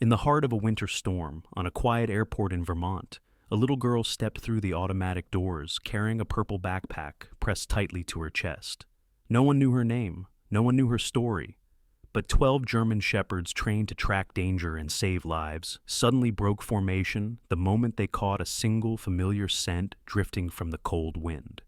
In the heart of a winter storm, on a quiet airport in Vermont, a little girl stepped through the automatic doors carrying a purple backpack pressed tightly to her chest. No one knew her name, no one knew her story, but 12 German shepherds trained to track danger and save lives suddenly broke formation the moment they caught a single familiar scent drifting from the cold wind.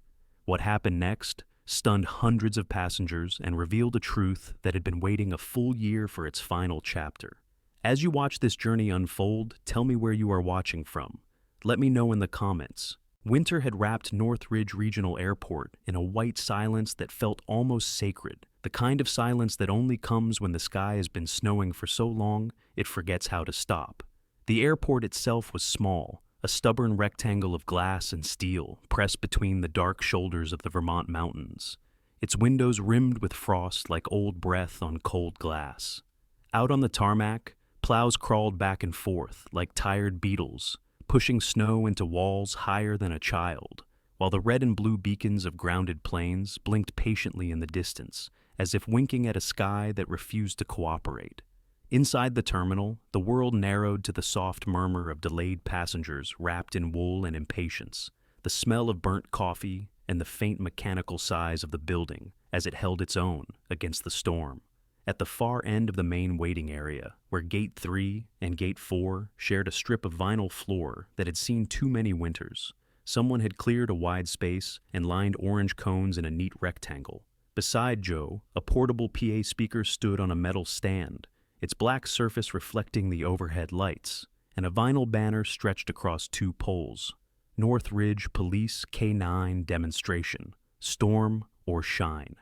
What happened next stunned hundreds of passengers and revealed a truth that had been waiting a full year for its final chapter. As you watch this journey unfold, tell me where you are watching from. Let me know in the comments. Winter had wrapped Northridge Regional Airport in a white silence that felt almost sacred, the kind of silence that only comes when the sky has been snowing for so long it forgets how to stop. The airport itself was small, a stubborn rectangle of glass and steel pressed between the dark shoulders of the Vermont mountains, its windows rimmed with frost like old breath on cold glass. Out on the tarmac, plows crawled back and forth like tired beetles, pushing snow into walls higher than a child, while the red and blue beacons of grounded planes blinked patiently in the distance, as if winking at a sky that refused to cooperate. Inside the terminal, the world narrowed to the soft murmur of delayed passengers wrapped in wool and impatience, the smell of burnt coffee, and the faint mechanical sighs of the building as it held its own against the storm. At the far end of the main waiting area, where Gate 3 and Gate 4 shared a strip of vinyl floor that had seen too many winters, someone had cleared a wide space and lined orange cones in a neat rectangle. Beside Joe, a portable PA speaker stood on a metal stand, its black surface reflecting the overhead lights, and a vinyl banner stretched across two poles. Northridge Police K9 Demonstration, Storm or Shine.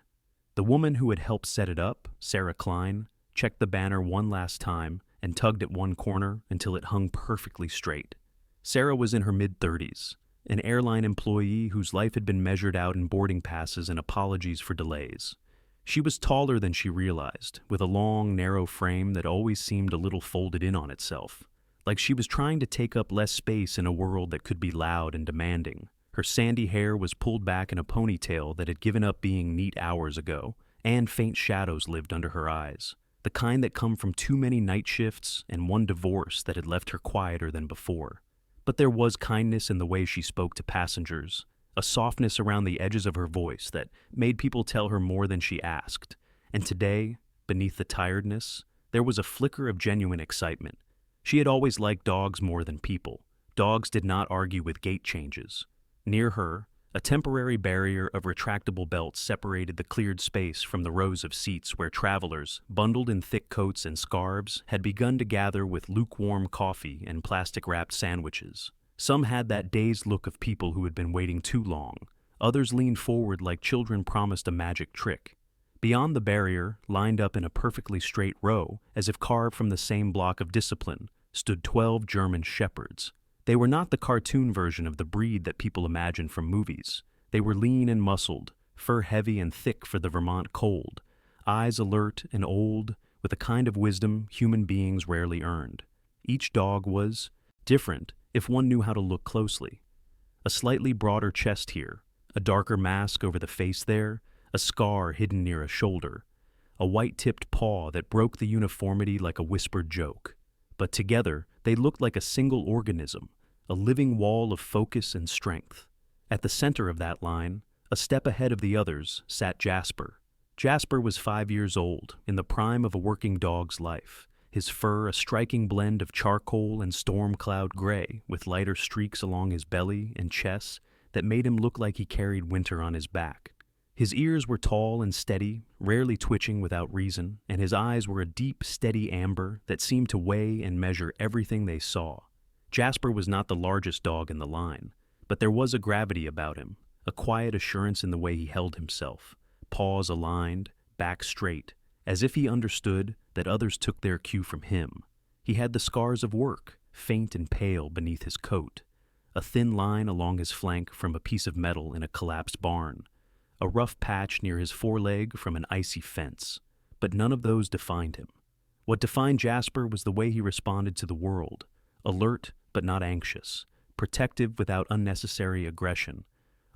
The woman who had helped set it up, Sarah Klein, checked the banner one last time and tugged at one corner until it hung perfectly straight. Sarah was in her mid-30s, an airline employee whose life had been measured out in boarding passes and apologies for delays. She was taller than she realized, with a long, narrow frame that always seemed a little folded in on itself, like she was trying to take up less space in a world that could be loud and demanding. Her sandy hair was pulled back in a ponytail that had given up being neat hours ago, and faint shadows lived under her eyes, the kind that come from too many night shifts and one divorce that had left her quieter than before. But there was kindness in the way she spoke to passengers, a softness around the edges of her voice that made people tell her more than she asked. And today, beneath the tiredness, there was a flicker of genuine excitement. She had always liked dogs more than people. Dogs did not argue with gate changes. Near her, a temporary barrier of retractable belts separated the cleared space from the rows of seats where travelers, bundled in thick coats and scarves, had begun to gather with lukewarm coffee and plastic-wrapped sandwiches. Some had that dazed look of people who had been waiting too long. Others leaned forward like children promised a magic trick. Beyond the barrier, lined up in a perfectly straight row, as if carved from the same block of discipline, stood 12 German shepherds. They were not the cartoon version of the breed that people imagine from movies. They were lean and muscled, fur heavy and thick for the Vermont cold, eyes alert and old, with a kind of wisdom human beings rarely earned. Each dog was different if one knew how to look closely. A slightly broader chest here, a darker mask over the face there, a scar hidden near a shoulder, a white-tipped paw that broke the uniformity like a whispered joke. But together, they looked like a single organism, a living wall of focus and strength. At the center of that line, a step ahead of the others, sat Jasper. Jasper was 5 years old, in the prime of a working dog's life, his fur a striking blend of charcoal and storm cloud gray, with lighter streaks along his belly and chest that made him look like he carried winter on his back. His ears were tall and steady, rarely twitching without reason, and his eyes were a deep, steady amber that seemed to weigh and measure everything they saw. Jasper was not the largest dog in the line, but there was a gravity about him, a quiet assurance in the way he held himself, paws aligned, back straight, as if he understood that others took their cue from him. He had the scars of work, faint and pale beneath his coat, a thin line along his flank from a piece of metal in a collapsed barn, a rough patch near his foreleg from an icy fence, but none of those defined him. What defined Jasper was the way he responded to the world, alert but not anxious, protective without unnecessary aggression,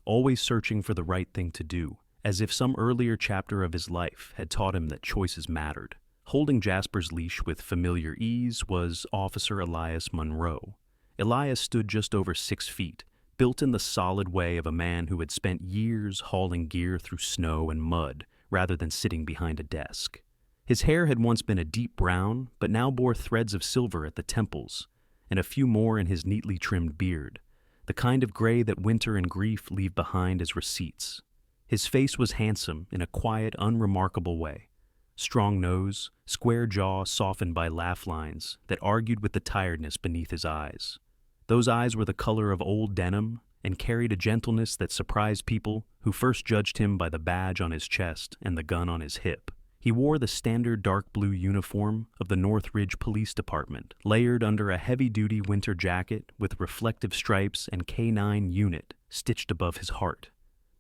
always searching for the right thing to do, as if some earlier chapter of his life had taught him that choices mattered. Holding Jasper's leash with familiar ease was Officer Elias Monroe. Elias stood just over 6 feet, built in the solid way of a man who had spent years hauling gear through snow and mud rather than sitting behind a desk. His hair had once been a deep brown, but now bore threads of silver at the temples, and a few more in his neatly trimmed beard, the kind of gray that winter and grief leave behind as receipts. His face was handsome in a quiet, unremarkable way. Strong nose, square jaw softened by laugh lines that argued with the tiredness beneath his eyes. Those eyes were the color of old denim and carried a gentleness that surprised people who first judged him by the badge on his chest and the gun on his hip. He wore the standard dark blue uniform of the Northridge Police Department, layered under a heavy-duty winter jacket with reflective stripes and K9 unit stitched above his heart.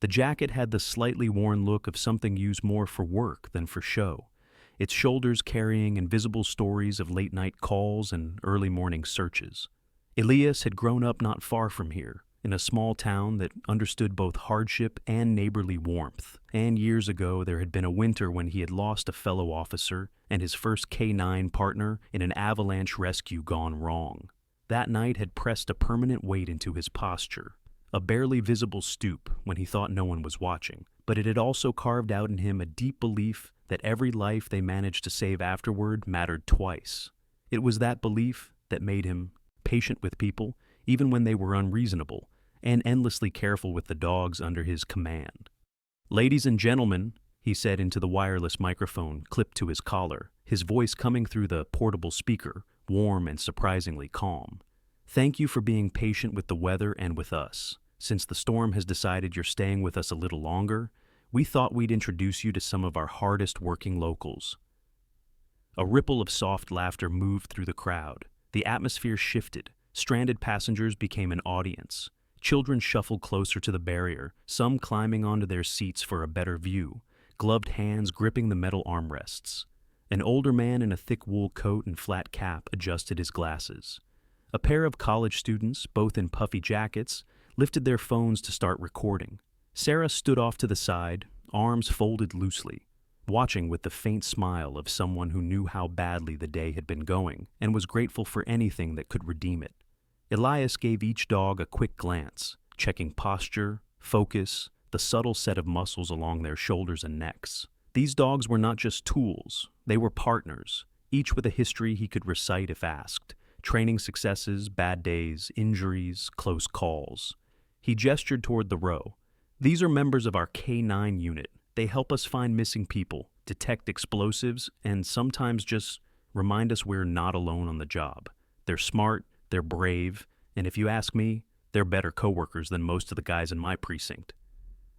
The jacket had the slightly worn look of something used more for work than for show, its shoulders carrying invisible stories of late-night calls and early morning searches. Elias had grown up not far from here, in a small town that understood both hardship and neighborly warmth, and years ago there had been a winter when he had lost a fellow officer and his first K9 partner in an avalanche rescue gone wrong. That night had pressed a permanent weight into his posture, a barely visible stoop when he thought no one was watching, but it had also carved out in him a deep belief that every life they managed to save afterward mattered twice. It was that belief that made him patient with people, even when they were unreasonable, and endlessly careful with the dogs under his command. "Ladies and gentlemen," he said into the wireless microphone clipped to his collar, his voice coming through the portable speaker, warm and surprisingly calm. "Thank you for being patient with the weather and with us. Since the storm has decided you're staying with us a little longer, we thought we'd introduce you to some of our hardest working locals." A ripple of soft laughter moved through the crowd. The atmosphere shifted. Stranded passengers became an audience. Children shuffled closer to the barrier, some climbing onto their seats for a better view, gloved hands gripping the metal armrests. An older man in a thick wool coat and flat cap adjusted his glasses. A pair of college students, both in puffy jackets, lifted their phones to start recording. Sarah stood off to the side, arms folded loosely, watching with the faint smile of someone who knew how badly the day had been going and was grateful for anything that could redeem it. Elias gave each dog a quick glance, checking posture, focus, the subtle set of muscles along their shoulders and necks. These dogs were not just tools, they were partners, each with a history he could recite if asked, training successes, bad days, injuries, close calls. He gestured toward the row. "These are members of our K9 unit. They help us find missing people, detect explosives, and sometimes just remind us we're not alone on the job. They're smart, they're brave, and if you ask me, they're better coworkers than most of the guys in my precinct."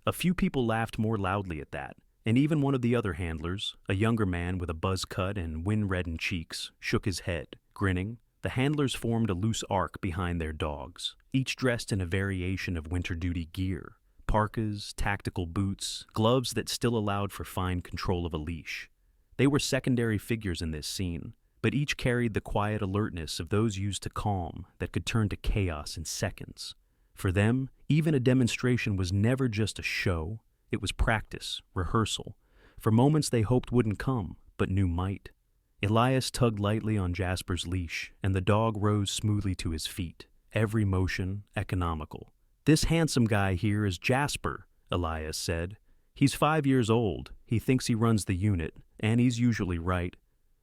A few people laughed more loudly at that, and even one of the other handlers, a younger man with a buzz cut and wind-reddened cheeks, shook his head, grinning. The handlers formed a loose arc behind their dogs, each dressed in a variation of winter duty gear. Parkas, tactical boots, gloves that still allowed for fine control of a leash. They were secondary figures in this scene, but each carried the quiet alertness of those used to calm that could turn to chaos in seconds. For them, even a demonstration was never just a show, it was practice, rehearsal, for moments they hoped wouldn't come, but knew might. Elias tugged lightly on Jasper's leash, and the dog rose smoothly to his feet, every motion economical. "This handsome guy here is Jasper," Elias said. "He's 5 years old. He thinks he runs the unit, and he's usually right."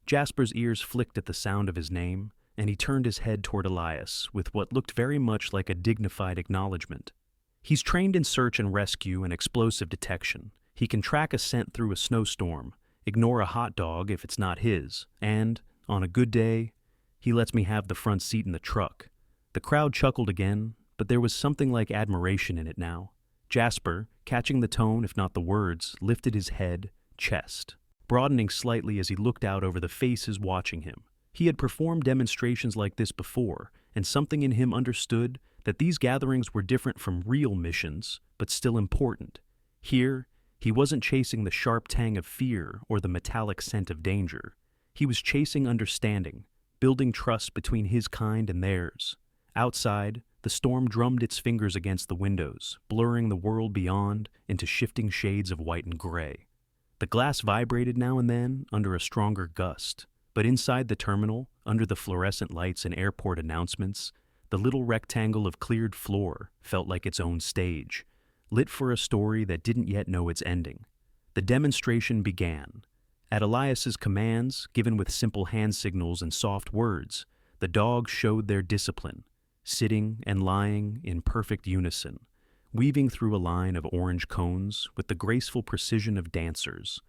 Jasper's ears flicked at the sound of his name, and he turned his head toward Elias with what looked very much like a dignified acknowledgement. "He's trained in search and rescue and explosive detection. He can track a scent through a snowstorm, ignore a hot dog if it's not his, and, on a good day, he lets me have the front seat in the truck." The crowd chuckled again, but there was something like admiration in it now. Jasper, catching the tone if not the words, lifted his head, chest, broadening slightly as he looked out over the faces watching him. He had performed demonstrations like this before, and something in him understood that these gatherings were different from real missions, but still important. Here, he wasn't chasing the sharp tang of fear or the metallic scent of danger. He was chasing understanding, building trust between his kind and theirs. Outside, the storm drummed its fingers against the windows, blurring the world beyond into shifting shades of white and gray. The glass vibrated now and then under a stronger gust, but inside the terminal, under the fluorescent lights and airport announcements, the little rectangle of cleared floor felt like its own stage, lit for a story that didn't yet know its ending. The demonstration began. At Elias's commands, given with simple hand signals and soft words, the dogs showed their discipline, sitting and lying in perfect unison, weaving through a line of orange cones with the graceful precision of dancers,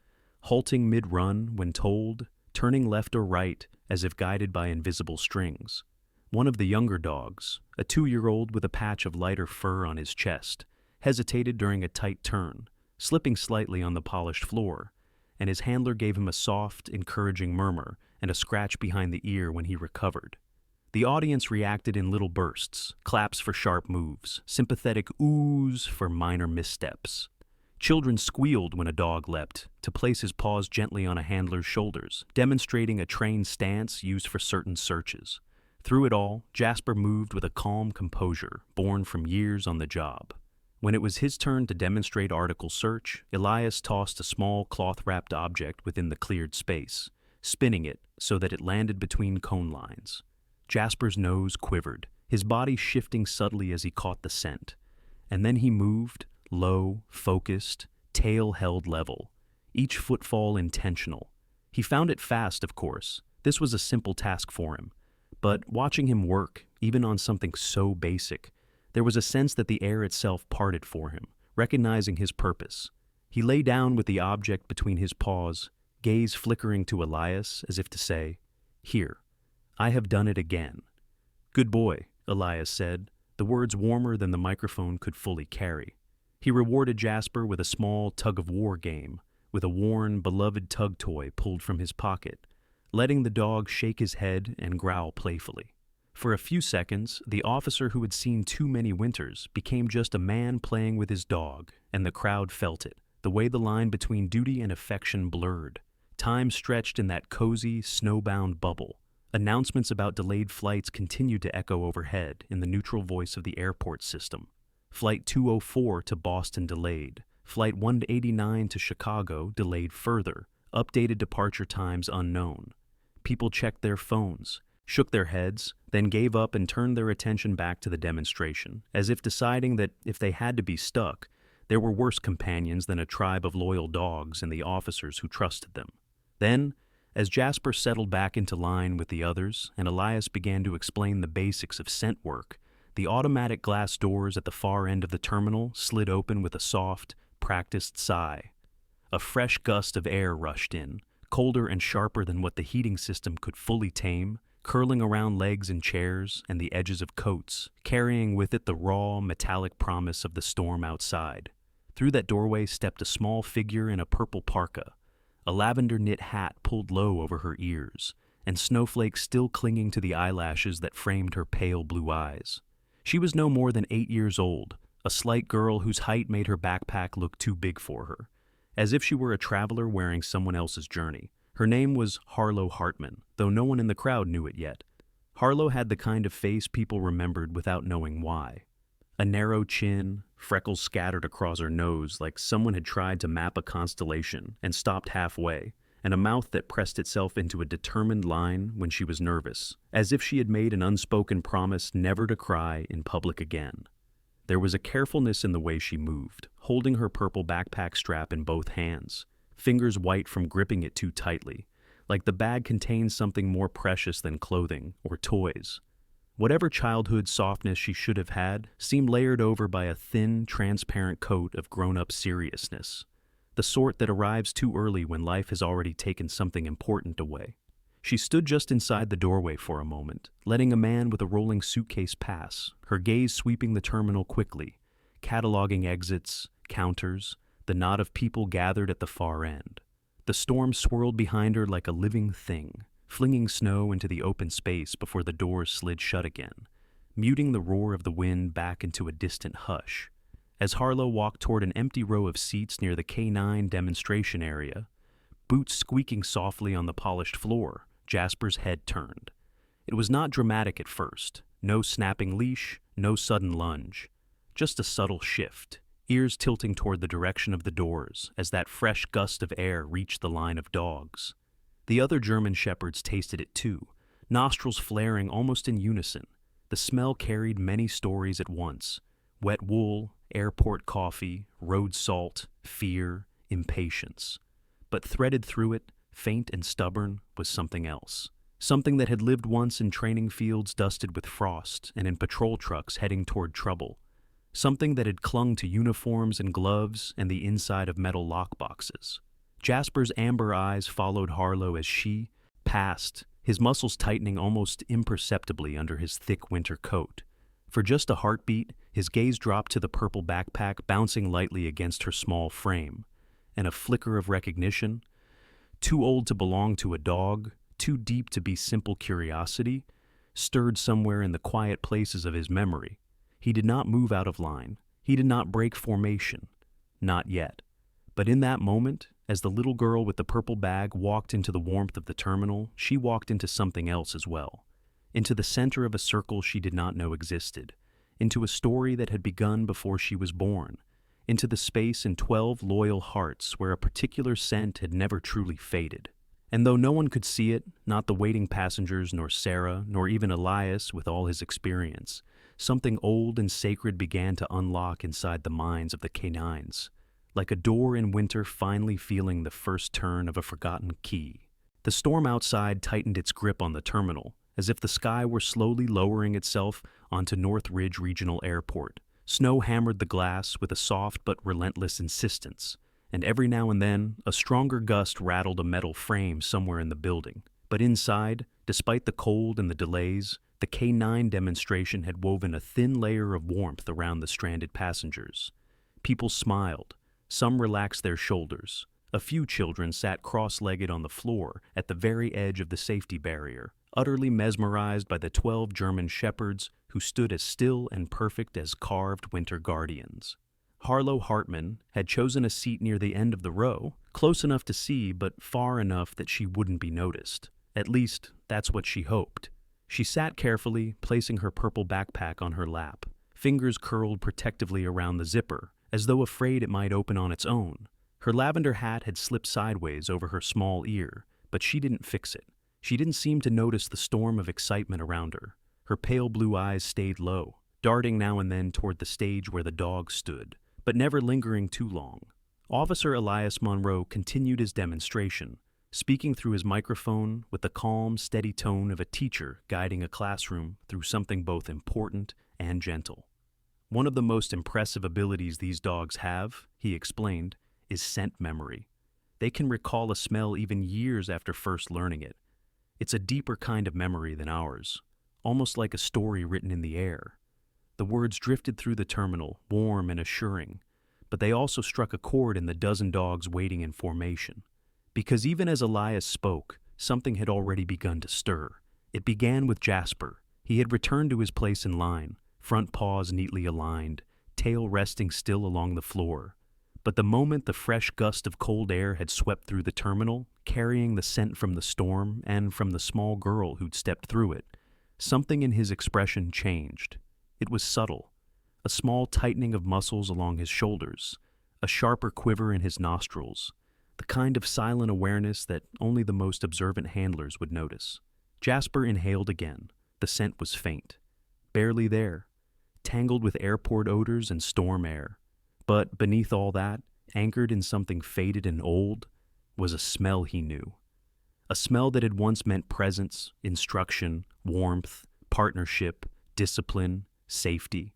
halting mid-run when told, turning left or right as if guided by invisible strings. One of the younger dogs, a 2-year-old with a patch of lighter fur on his chest, hesitated during a tight turn, slipping slightly on the polished floor, and his handler gave him a soft, encouraging murmur and a scratch behind the ear when he recovered. The audience reacted in little bursts, claps for sharp moves, sympathetic oohs for minor missteps. Children squealed when a dog leapt, to place his paws gently on a handler's shoulders, demonstrating a trained stance used for certain searches. Through it all, Jasper moved with a calm composure born from years on the job. When it was his turn to demonstrate article search, Elias tossed a small cloth-wrapped object within the cleared space, spinning it so that it landed between cone lines. Jasper's nose quivered, his body shifting subtly as he caught the scent. And then he moved, low, focused, tail held level, each footfall intentional. He found it fast, of course. This was a simple task for him. But watching him work, even on something so basic, there was a sense that the air itself parted for him, recognizing his purpose. He lay down with the object between his paws, gaze flickering to Elias as if to say, "Here, I have done it again." "Good boy," Elias said, the words warmer than the microphone could fully carry. He rewarded Jasper with a small tug-of-war game, with a worn, beloved tug toy pulled from his pocket, letting the dog shake his head and growl playfully. For a few seconds, the officer who had seen too many winters became just a man playing with his dog, and the crowd felt it, the way the line between duty and affection blurred. Time stretched in that cozy, snowbound bubble. Announcements about delayed flights continued to echo overhead in the neutral voice of the airport system. Flight 204 to Boston delayed. Flight 189 to Chicago delayed further. Updated departure times unknown. People checked their phones, shook their heads, then gave up and turned their attention back to the demonstration, as if deciding that if they had to be stuck, there were worse companions than a tribe of loyal dogs and the officers who trusted them. Then, as Jasper settled back into line with the others and Elias began to explain the basics of scent work, the automatic glass doors at the far end of the terminal slid open with a soft, practiced sigh. A fresh gust of air rushed in, colder and sharper than what the heating system could fully tame, curling around legs and chairs and the edges of coats, carrying with it the raw, metallic promise of the storm outside. Through that doorway stepped a small figure in a purple parka, a lavender knit hat pulled low over her ears, and snowflakes still clinging to the eyelashes that framed her pale blue eyes. She was no more than 8 years old, a slight girl whose height made her backpack look too big for her, as if she were a traveler wearing someone else's journey. Her name was Harlow Hartman, though no one in the crowd knew it yet. Harlow had the kind of face people remembered without knowing why. A narrow chin, freckles scattered across her nose like someone had tried to map a constellation and stopped halfway, and a mouth that pressed itself into a determined line when she was nervous, as if she had made an unspoken promise never to cry in public again. There was a carefulness in the way she moved, holding her purple backpack strap in both hands, fingers white from gripping it too tightly, like the bag contained something more precious than clothing or toys. Whatever childhood softness she should have had seemed layered over by a thin, transparent coat of grown-up seriousness, the sort that arrives too early when life has already taken something important away. She stood just inside the doorway for a moment, letting a man with a rolling suitcase pass, her gaze sweeping the terminal quickly, cataloging exits, counters, the knot of people gathered at the far end. The storm swirled behind her like a living thing, flinging snow into the open space before the doors slid shut again, muting the roar of the wind back into a distant hush. As Harlow walked toward an empty row of seats near the K9 demonstration area, boots squeaking softly on the polished floor, Jasper's head turned. It was not dramatic at first, no snapping leash, no sudden lunge, just a subtle shift, ears tilting toward the direction of the doors as that fresh gust of air reached the line of dogs. The other German shepherds tasted it too, nostrils flaring almost in unison. The smell carried many stories at once: wet wool, airport coffee, road salt, fear, impatience. But threaded through it, faint and stubborn, was something else. Something that had lived once in training fields dusted with frost and in patrol trucks heading toward trouble. Something that had clung to uniforms and gloves and the inside of metal lockboxes. Jasper's amber eyes followed Harlow as she passed, his muscles tightening almost imperceptibly under his thick winter coat. For just a heartbeat, his gaze dropped to the purple backpack bouncing lightly against her small frame. And a flicker of recognition, too old to belong to a dog, too deep to be simple curiosity, stirred somewhere in the quiet places of his memory. He did not move out of line. He did not break formation. Not yet. But in that moment, as the little girl with the purple bag walked into the warmth of the terminal, she walked into something else as well. Into the center of a circle she did not know existed. Into a story that had begun before she was born. Into the space in 12 loyal hearts where a particular scent had never truly faded. And though no one could see it, not the waiting passengers, nor Sarah, nor even Elias with all his experience, something old and sacred began to unlock inside the minds of the canines, like a door in winter finally feeling the first turn of a forgotten key. The storm outside tightened its grip on the terminal, as if the sky were slowly lowering itself onto North Ridge Regional Airport. Snow hammered the glass with a soft but relentless insistence, and every now and then a stronger gust rattled a metal frame somewhere in the building. But inside, despite the cold and the delays, the K9 demonstration had woven a thin layer of warmth around the stranded passengers. People smiled. Some relaxed their shoulders. A few children sat cross-legged on the floor at the very edge of the safety barrier, utterly mesmerized by the 12 German shepherds who stood as still and perfect as carved winter guardians. Harlow Hartman had chosen a seat near the end of the row, close enough to see but far enough that she wouldn't be noticed. At least, that's what she hoped. She sat carefully, placing her purple backpack on her lap, fingers curled protectively around the zipper, as though afraid it might open on its own. Her lavender hat had slipped sideways over her small ear, but she didn't fix it. She didn't seem to notice the storm of excitement around her. Her pale blue eyes stayed low, darting now and then toward the stage where the dog stood, but never lingering too long. Officer Elias Monroe continued his demonstration, speaking through his microphone with the calm, steady tone of a teacher guiding a classroom through something both important and gentle. One of the most impressive abilities these dogs have, he explained, is scent memory. They can recall a smell even years after first learning it. It's a deeper kind of memory than ours, almost like a story written in the air. The words drifted through the terminal, warm and assuring, but they also struck a chord in the dozen dogs waiting in formation. Because even as Elias spoke, something had already begun to stir. It began with Jasper. He had returned to his place in line, front paws neatly aligned, tail resting still along the floor. But the moment the fresh gust of cold air had swept through the terminal, carrying the scent from the storm and from the small girl who'd stepped through it, something in his expression changed. It was subtle, a small tightening of muscles along his shoulders, a sharper quiver in his nostrils, the kind of silent awareness that only the most observant handlers would notice. Jasper inhaled again. The scent was faint, barely there, tangled with airport odors and storm air. But beneath all that, anchored in something faded and old, was a smell he knew. A smell that had once meant presence, instruction, warmth, partnership, discipline, safety.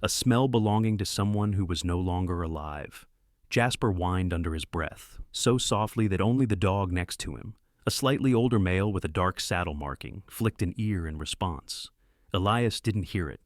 A smell belonging to someone who was no longer alive. Jasper whined under his breath, so softly that only the dog next to him, a slightly older male with a dark saddle marking, flicked an ear in response. Elias didn't hear it.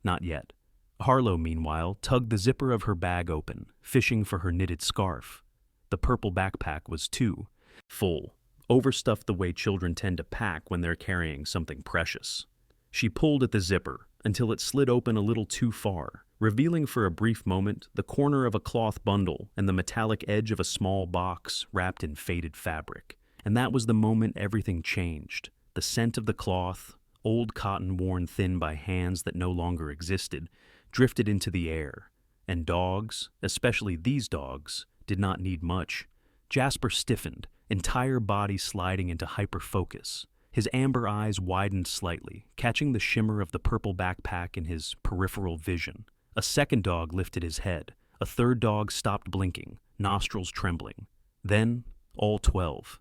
Not yet. Harlow, meanwhile, tugged the zipper of her bag open, fishing for her knitted scarf. The purple backpack was too full, overstuffed the way children tend to pack when they're carrying something precious. She pulled at the zipper until it slid open a little too far, revealing for a brief moment the corner of a cloth bundle and the metallic edge of a small box wrapped in faded fabric. And that was the moment everything changed. The scent of the cloth, old cotton worn thin by hands that no longer existed, drifted into the air, And dogs, especially these dogs, did not need much. Jasper stiffened, entire body sliding into hyperfocus. His amber eyes widened slightly, catching the shimmer of the purple backpack in his peripheral vision. A second dog lifted his head. A third dog stopped blinking, nostrils trembling. Then, all 12.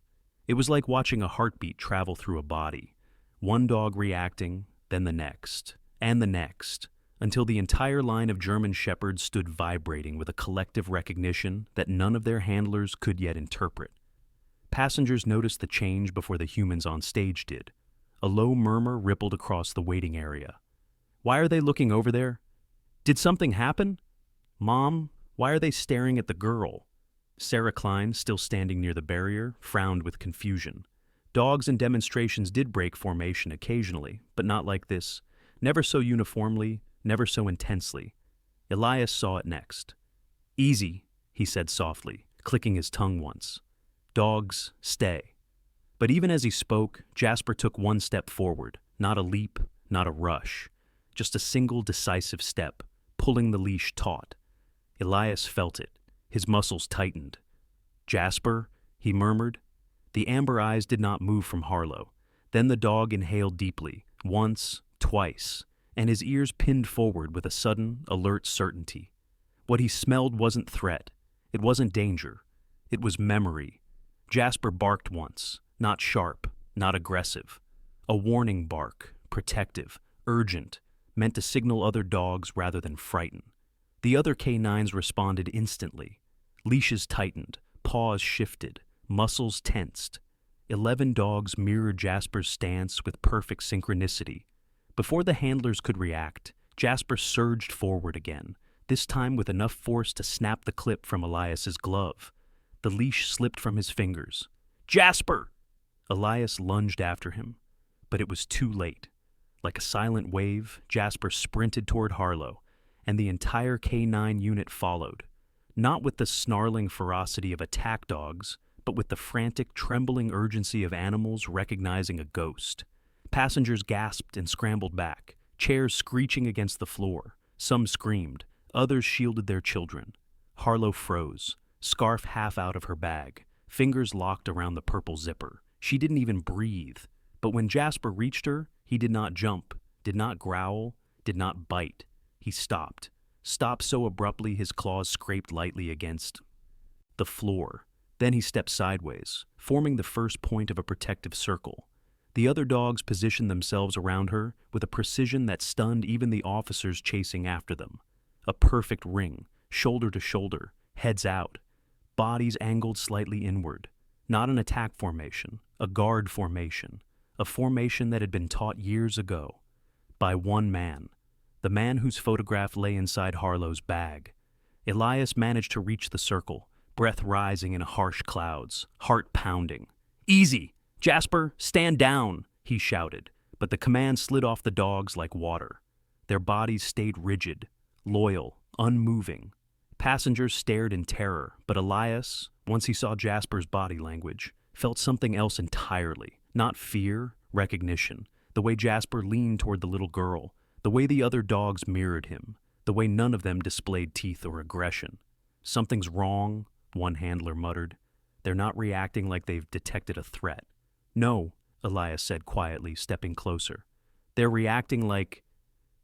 It was like watching a heartbeat travel through a body. One dog reacting, then the next, and the next, until the entire line of German shepherds stood vibrating with a collective recognition that none of their handlers could yet interpret. Passengers noticed the change before the humans on stage did. A low murmur rippled across the waiting area. "Why are they looking over there? Did something happen? Mom, why are they staring at the girl?" Sarah Klein, still standing near the barrier, frowned with confusion. Dogs in demonstrations did break formation occasionally, but not like this. Never so uniformly, never so intensely. Elias saw it next. "Easy," he said softly, clicking his tongue once. "Dogs, stay." But even as he spoke, Jasper took one step forward, not a leap, not a rush. Just a single decisive step, pulling the leash taut. Elias felt it. His muscles tightened. "Jasper," he murmured. The amber eyes did not move from Harlow. Then the dog inhaled deeply, once, twice, and his ears pinned forward with a sudden, alert certainty. What he smelled wasn't threat. It wasn't danger. It was memory. Jasper barked once, not sharp, not aggressive. A warning bark, protective, urgent, meant to signal other dogs rather than frighten. The other canines responded instantly. Leashes tightened, paws shifted, muscles tensed. 11 dogs mirrored Jasper's stance with perfect synchronicity. Before the handlers could react, Jasper surged forward again, this time with enough force to snap the clip from Elias's glove. The leash slipped from his fingers. "Jasper!" Elias lunged after him, but it was too late. Like a silent wave, Jasper sprinted toward Harlow, and the entire K9 unit followed, not with the snarling ferocity of attack dogs, but with the frantic, trembling urgency of animals recognizing a ghost. Passengers gasped and scrambled back, chairs screeching against the floor. Some screamed, others shielded their children. Harlow froze, scarf half out of her bag, fingers locked around the purple zipper. She didn't even breathe, but when Jasper reached her, he did not jump, did not growl, did not bite. He stopped so abruptly his claws scraped lightly against the floor. Then he stepped sideways, forming the first point of a protective circle. The other dogs positioned themselves around her with a precision that stunned even the officers chasing after them. A perfect ring, shoulder to shoulder, heads out, bodies angled slightly inward. Not an attack formation, a guard formation, a formation that had been taught years ago by one man, the man whose photograph lay inside Harlow's bag. Elias managed to reach the circle, breath rising in harsh clouds, heart pounding. "Easy! Jasper, stand down!" he shouted, but the command slid off the dogs like water. Their bodies stayed rigid, loyal, unmoving. Passengers stared in terror, but Elias, once he saw Jasper's body language, felt something else entirely. Not fear, recognition. The way Jasper leaned toward the little girl, the way the other dogs mirrored him, the way none of them displayed teeth or aggression. "Something's wrong," one handler muttered. "They're not reacting like they've detected a threat." "No," Elias said quietly, stepping closer. "They're reacting like—"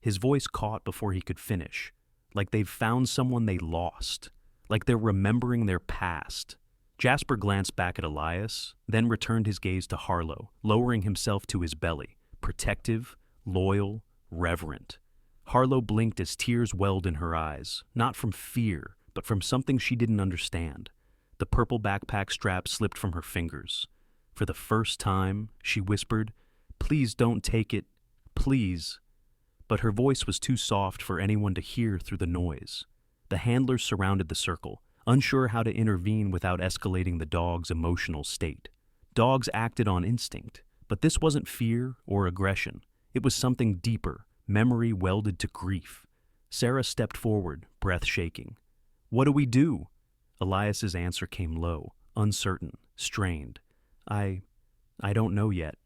His voice caught before he could finish. Like they've found someone they lost. Like they're remembering their past. Jasper glanced back at Elias, then returned his gaze to Harlow, lowering himself to his belly, protective, loyal, reverent. Harlow blinked as tears welled in her eyes, not from fear, but from something she didn't understand. The purple backpack strap slipped from her fingers. For the first time, she whispered, "Please don't take it, please." But her voice was too soft for anyone to hear through the noise. The handlers surrounded the circle, unsure how to intervene without escalating the dog's emotional state. Dogs acted on instinct, but this wasn't fear or aggression. It was something deeper, memory welded to grief. Sarah stepped forward, breath shaking. "What do we do?" Elias's answer came low, uncertain, strained. I don't know yet."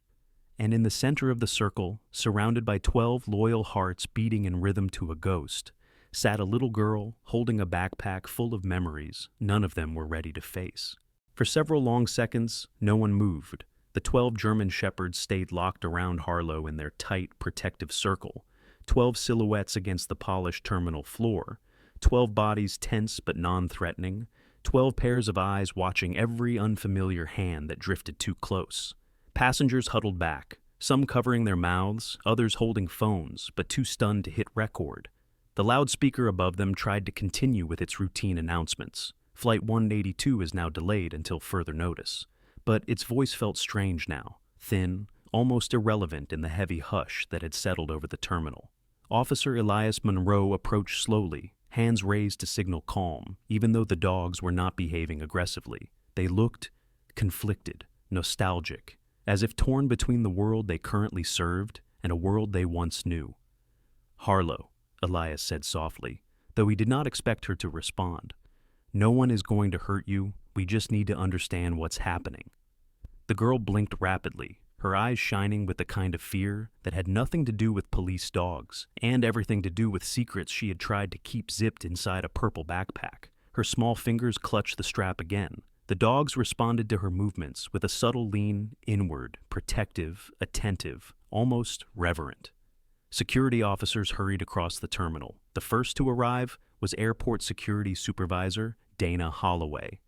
And in the center of the circle, surrounded by 12 loyal hearts beating in rhythm to a ghost, sat a little girl holding a backpack full of memories none of them were ready to face. For several long seconds, no one moved. The 12 German shepherds stayed locked around Harlow in their tight, protective circle, 12 silhouettes against the polished terminal floor, 12 bodies tense but non-threatening, 12 pairs of eyes watching every unfamiliar hand that drifted too close. Passengers huddled back, some covering their mouths, others holding phones, but too stunned to hit record. The loudspeaker above them tried to continue with its routine announcements. Flight 182 is now delayed until further notice. But its voice felt strange now, thin, almost irrelevant in the heavy hush that had settled over the terminal. Officer Elias Monroe approached slowly, hands raised to signal calm, even though the dogs were not behaving aggressively. They looked conflicted, nostalgic, as if torn between the world they currently served and a world they once knew. "Harlow," Elias said softly, though he did not expect her to respond. "No one is going to hurt you, we just need to understand what's happening." The girl blinked rapidly, her eyes shining with the kind of fear that had nothing to do with police dogs, and everything to do with secrets she had tried to keep zipped inside a purple backpack. Her small fingers clutched the strap again. The dogs responded to her movements with a subtle lean inward, protective, attentive, almost reverent. Security officers hurried across the terminal. The first to arrive was Airport Security Supervisor Dana Holloway,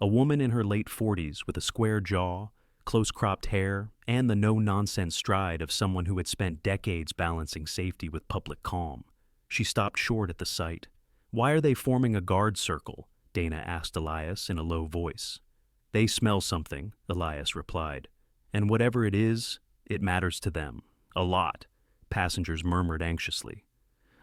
a woman in her late 40s with a square jaw, close-cropped hair, and the no-nonsense stride of someone who had spent decades balancing safety with public calm. She stopped short at the sight. "Why are they forming a guard circle?" Dana asked Elias in a low voice. "They smell something," Elias replied. "And whatever it is, it matters to them. A lot," passengers murmured anxiously.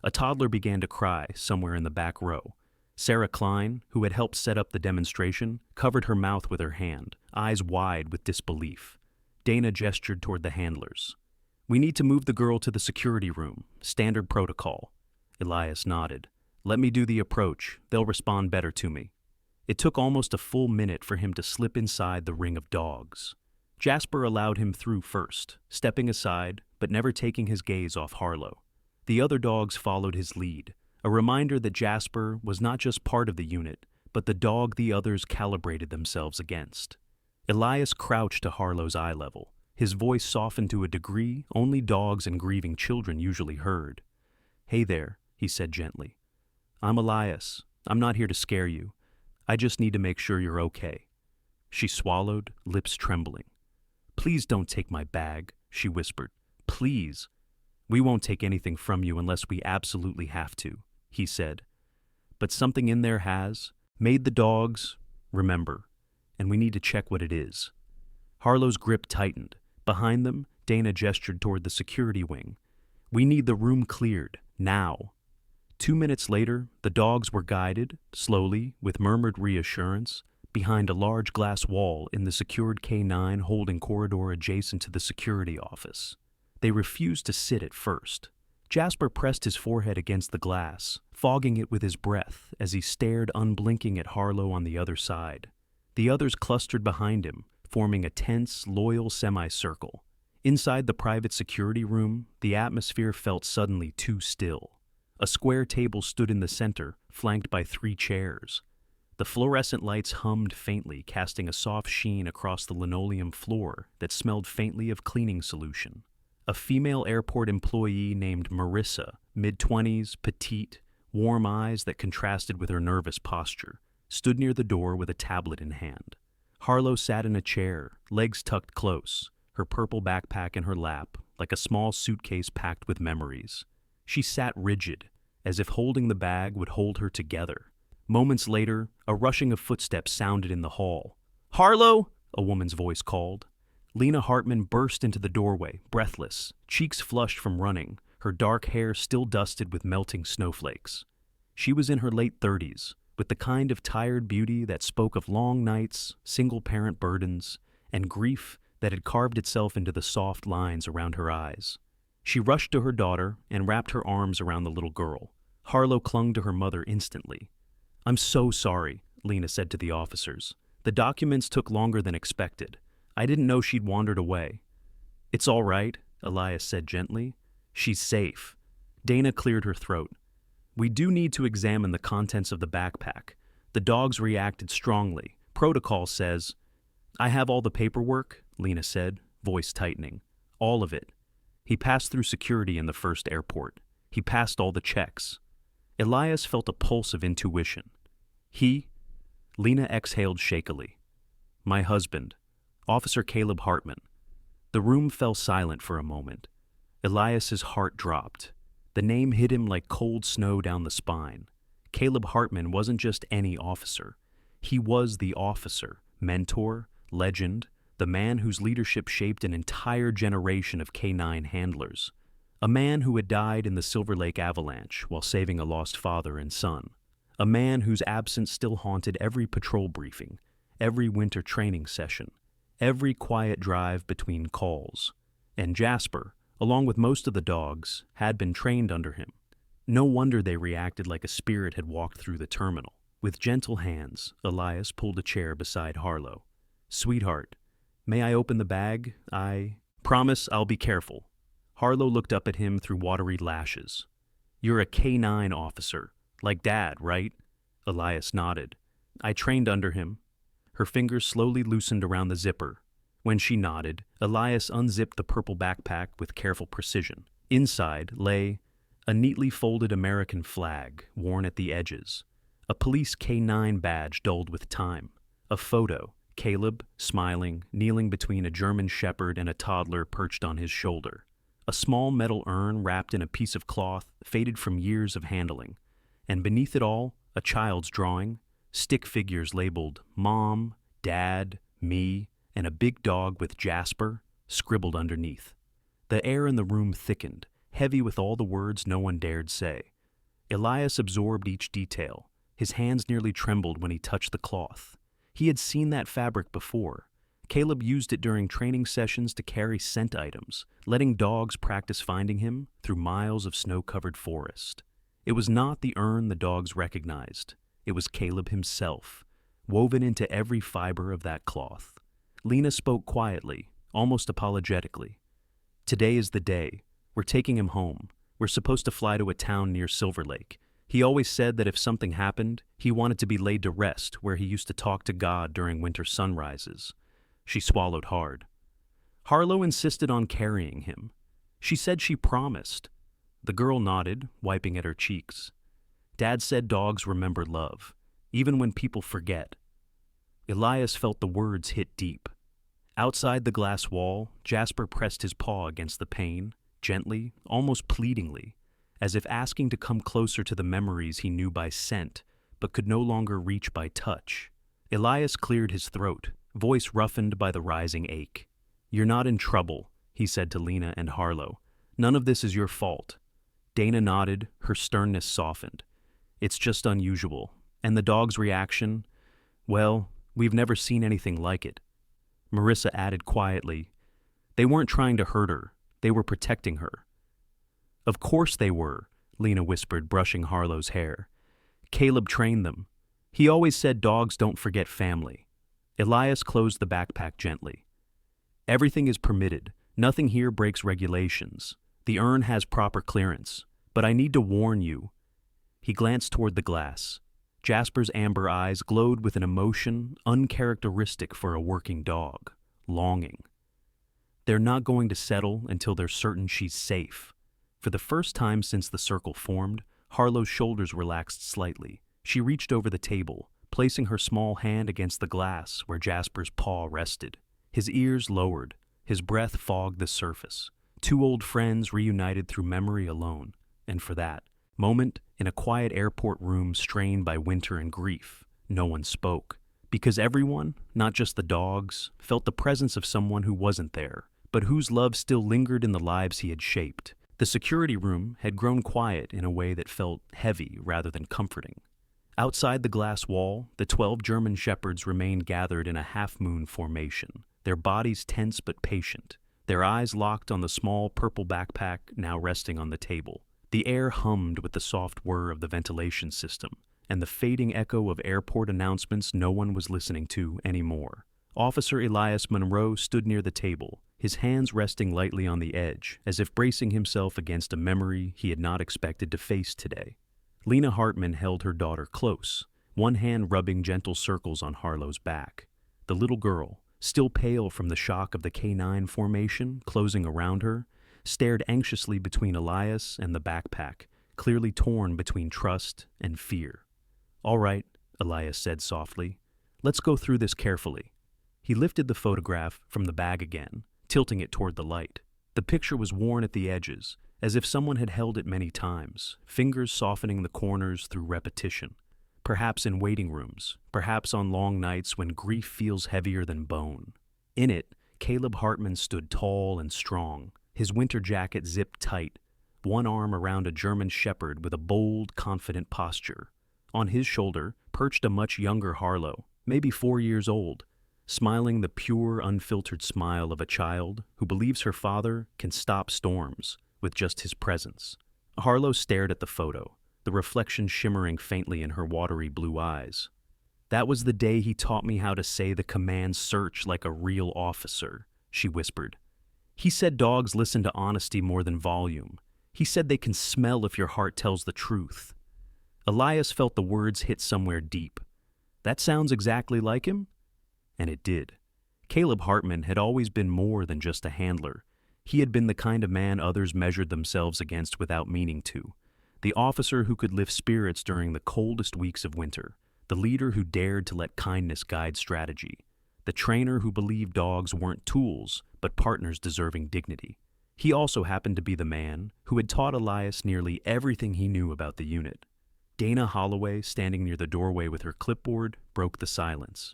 A toddler began to cry somewhere in the back row. Sarah Klein, who had helped set up the demonstration, covered her mouth with her hand, eyes wide with disbelief. Dana gestured toward the handlers. "We need to move the girl to the security room. Standard protocol." Elias nodded. "Let me do the approach. They'll respond better to me." It took almost a full minute for him to slip inside the ring of dogs. Jasper allowed him through first, stepping aside, but never taking his gaze off Harlow. The other dogs followed his lead, a reminder that Jasper was not just part of the unit, but the dog the others calibrated themselves against. Elias crouched to Harlow's eye level, his voice softened to a degree only dogs and grieving children usually heard. "Hey there," he said gently. "I'm Elias. I'm not here to scare you. I just need to make sure you're okay." She swallowed, lips trembling. "Please don't take my bag," she whispered. "Please." "We won't take anything from you unless we absolutely have to," he said. "But something in there has made the dogs remember, and we need to check what it is." Harlow's grip tightened. Behind them, Dana gestured toward the security wing. "We need the room cleared, now." 2 minutes later, the dogs were guided, slowly, with murmured reassurance, behind a large glass wall in the secured K9 holding corridor adjacent to the security office. They refused to sit at first. Jasper pressed his forehead against the glass, fogging it with his breath as he stared unblinking at Harlow on the other side. The others clustered behind him, forming a tense, loyal semicircle. Inside the private security room, the atmosphere felt suddenly too still. A square table stood in the center, flanked by 3 chairs. The fluorescent lights hummed faintly, casting a soft sheen across the linoleum floor that smelled faintly of cleaning solution. A female airport employee named Marissa, mid-20s, petite, warm eyes that contrasted with her nervous posture, stood near the door with a tablet in hand. Harlow sat in a chair, legs tucked close, her purple backpack in her lap, like a small suitcase packed with memories. She sat rigid, as if holding the bag would hold her together. Moments later, a rushing of footsteps sounded in the hall. "Harlow!" a woman's voice called. Lena Hartman burst into the doorway, breathless, cheeks flushed from running, her dark hair still dusted with melting snowflakes. She was in her late 30s, with the kind of tired beauty that spoke of long nights, single-parent burdens, and grief that had carved itself into the soft lines around her eyes. She rushed to her daughter and wrapped her arms around the little girl. Harlow clung to her mother instantly. "I'm so sorry," Lena said to the officers. "The documents took longer than expected. I didn't know she'd wandered away." "It's all right," Elias said gently. "She's safe." Dana cleared her throat. We do need to examine the contents of the backpack. The dogs reacted strongly. Protocol says, I have all the paperwork, Lena said, voice tightening. All of it. He passed through security in the first airport. He passed all the checks. Elias felt a pulse of intuition. Lena exhaled shakily. My husband, Officer Caleb Hartman. The room fell silent for a moment. Elias's heart dropped. The name hit him like cold snow down the spine. Caleb Hartman wasn't just any officer. He was the officer, mentor, legend, the man whose leadership shaped an entire generation of K-9 handlers. A man who had died in the Silver Lake avalanche while saving a lost father and son. A man whose absence still haunted every patrol briefing, every winter training session, every quiet drive between calls. And Jasper, along with most of the dogs, had been trained under him. No wonder they reacted like a spirit had walked through the terminal. With gentle hands, Elias pulled a chair beside Harlow. Sweetheart, may I open the bag? Promise I'll be careful. Harlow looked up at him through watery lashes. You're a K-9 officer, like Dad, right? Elias nodded. I trained under him. Her fingers slowly loosened around the zipper. When she nodded, Elias unzipped the purple backpack with careful precision. Inside lay a neatly folded American flag worn at the edges, a police K-9 badge dulled with time, a photo, Caleb, smiling, kneeling between a German shepherd and a toddler perched on his shoulder, a small metal urn wrapped in a piece of cloth faded from years of handling, and beneath it all, a child's drawing, stick figures labeled Mom, Dad, Me, and a big dog with Jasper scribbled underneath. The air in the room thickened, heavy with all the words no one dared say. Elias absorbed each detail. His hands nearly trembled when he touched the cloth. He had seen that fabric before. Caleb used it during training sessions to carry scent items, letting dogs practice finding him through miles of snow-covered forest. It was not the urn the dogs recognized. It was Caleb himself, woven into every fiber of that cloth. Lena spoke quietly, almost apologetically. Today is the day. We're taking him home. We're supposed to fly to a town near Silver Lake. He always said that if something happened, he wanted to be laid to rest where he used to talk to God during winter sunrises. She swallowed hard. Harlow insisted on carrying him. She said she promised. The girl nodded, wiping at her cheeks. Dad said dogs remember love, even when people forget. Elias felt the words hit deep. Outside the glass wall, Jasper pressed his paw against the pane, gently, almost pleadingly, as if asking to come closer to the memories he knew by scent, but could no longer reach by touch. Elias cleared his throat, voice roughened by the rising ache. You're not in trouble, he said to Lena and Harlow. None of this is your fault. Dana nodded, her sternness softened. It's just unusual. And the dog's reaction? Well, we've never seen anything like it. Marissa added quietly, They weren't trying to hurt her. They were protecting her. Of course they were, Lena whispered, brushing Harlow's hair. Caleb trained them. He always said dogs don't forget family. Elias closed the backpack gently. Everything is permitted. Nothing here breaks regulations. The urn has proper clearance. But I need to warn you. He glanced toward the glass. Jasper's amber eyes glowed with an emotion uncharacteristic for a working dog, longing. They're not going to settle until they're certain she's safe. For the first time since the circle formed, Harlow's shoulders relaxed slightly. She reached over the table, placing her small hand against the glass where Jasper's paw rested. His ears lowered. His breath fogged the surface. Two old friends reunited through memory alone, and for that moment, in a quiet airport room strained by winter and grief, no one spoke. Because everyone, not just the dogs, felt the presence of someone who wasn't there, but whose love still lingered in the lives he had shaped. The security room had grown quiet in a way that felt heavy rather than comforting. Outside the glass wall, the 12 German shepherds remained gathered in a half-moon formation, their bodies tense but patient, their eyes locked on the small purple backpack now resting on the table. The air hummed with the soft whir of the ventilation system, and the fading echo of airport announcements no one was listening to anymore. Officer Elias Monroe stood near the table, his hands resting lightly on the edge, as if bracing himself against a memory he had not expected to face today. Lena Hartman held her daughter close, one hand rubbing gentle circles on Harlow's back. The little girl, still pale from the shock of the K9 formation closing around her, stared anxiously between Elias and the backpack, clearly torn between trust and fear. "All right," Elias said softly. "Let's go through this carefully." He lifted the photograph from the bag again, tilting it toward the light. The picture was worn at the edges, as if someone had held it many times, fingers softening the corners through repetition. Perhaps in waiting rooms, perhaps on long nights when grief feels heavier than bone. In it, Caleb Hartman stood tall and strong, his winter jacket zipped tight, one arm around a German shepherd with a bold, confident posture. On his shoulder perched a much younger Harlow, maybe 4 years old, smiling the pure, unfiltered smile of a child who believes her father can stop storms with just his presence. Harlow stared at the photo, the reflection shimmering faintly in her watery blue eyes. "That was the day he taught me how to say the command search like a real officer," she whispered. "He said dogs listen to honesty more than volume. He said they can smell if your heart tells the truth." Elias felt the words hit somewhere deep. That sounds exactly like him? And it did. Caleb Hartman had always been more than just a handler. He had been the kind of man others measured themselves against without meaning to. The officer who could lift spirits during the coldest weeks of winter. The leader who dared to let kindness guide strategy. The trainer who believed dogs weren't tools, but partners deserving dignity. He also happened to be the man who had taught Elias nearly everything he knew about the unit. Dana Holloway, standing near the doorway with her clipboard, broke the silence.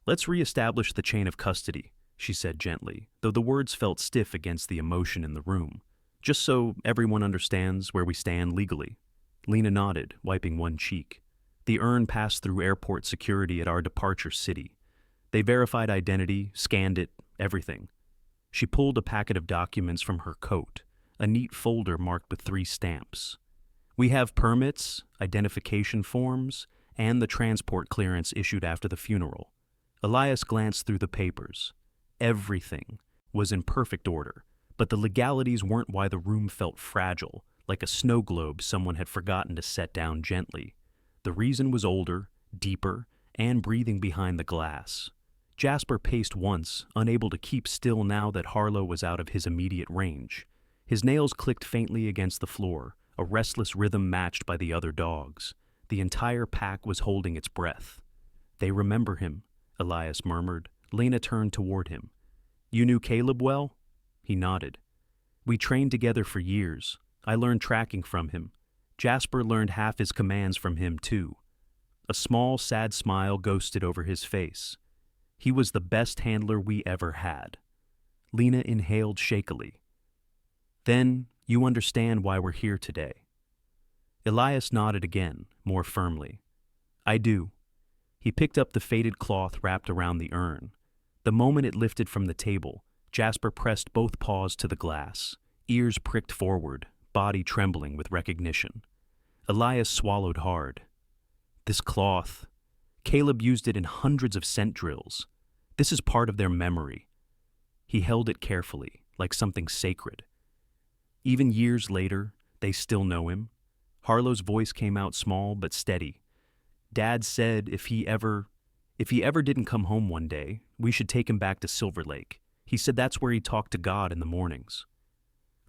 "Let's reestablish the chain of custody," she said gently, though the words felt stiff against the emotion in the room. "Just so everyone understands where we stand legally." Lena nodded, wiping one cheek. "The urn passed through airport security at our departure city. They verified identity, scanned it, everything." She pulled a packet of documents from her coat, a neat folder marked with 3 stamps. "We have permits, identification forms, and the transport clearance issued after the funeral." Elias glanced through the papers. Everything was in perfect order, but the legalities weren't why the room felt fragile, like a snow globe someone had forgotten to set down gently. The reason was older, deeper, and breathing behind the glass. Jasper paced once, unable to keep still now that Harlow was out of his immediate range. His nails clicked faintly against the floor, a restless rhythm matched by the other dogs. The entire pack was holding its breath. "They remember him," Elias murmured. Lena turned toward him. "You knew Caleb well?" He nodded. "We trained together for years. I learned tracking from him. Jasper learned half his commands from him, too." A small, sad smile ghosted over his face. "He was the best handler we ever had." Lena inhaled shakily. "Then you understand why we're here today." Elias nodded again, more firmly. "I do." He picked up the faded cloth wrapped around the urn. The moment it lifted from the table, Jasper pressed both paws to the glass, ears pricked forward, body trembling with recognition. Elias swallowed hard. "This cloth. Caleb used it in hundreds of scent drills. This is part of their memory." He held it carefully, like something sacred. Even years later, they still know him. Harlow's voice came out small but steady. "Dad said if he ever didn't come home one day, we should take him back to Silver Lake. He said that's where he talked to God in the mornings."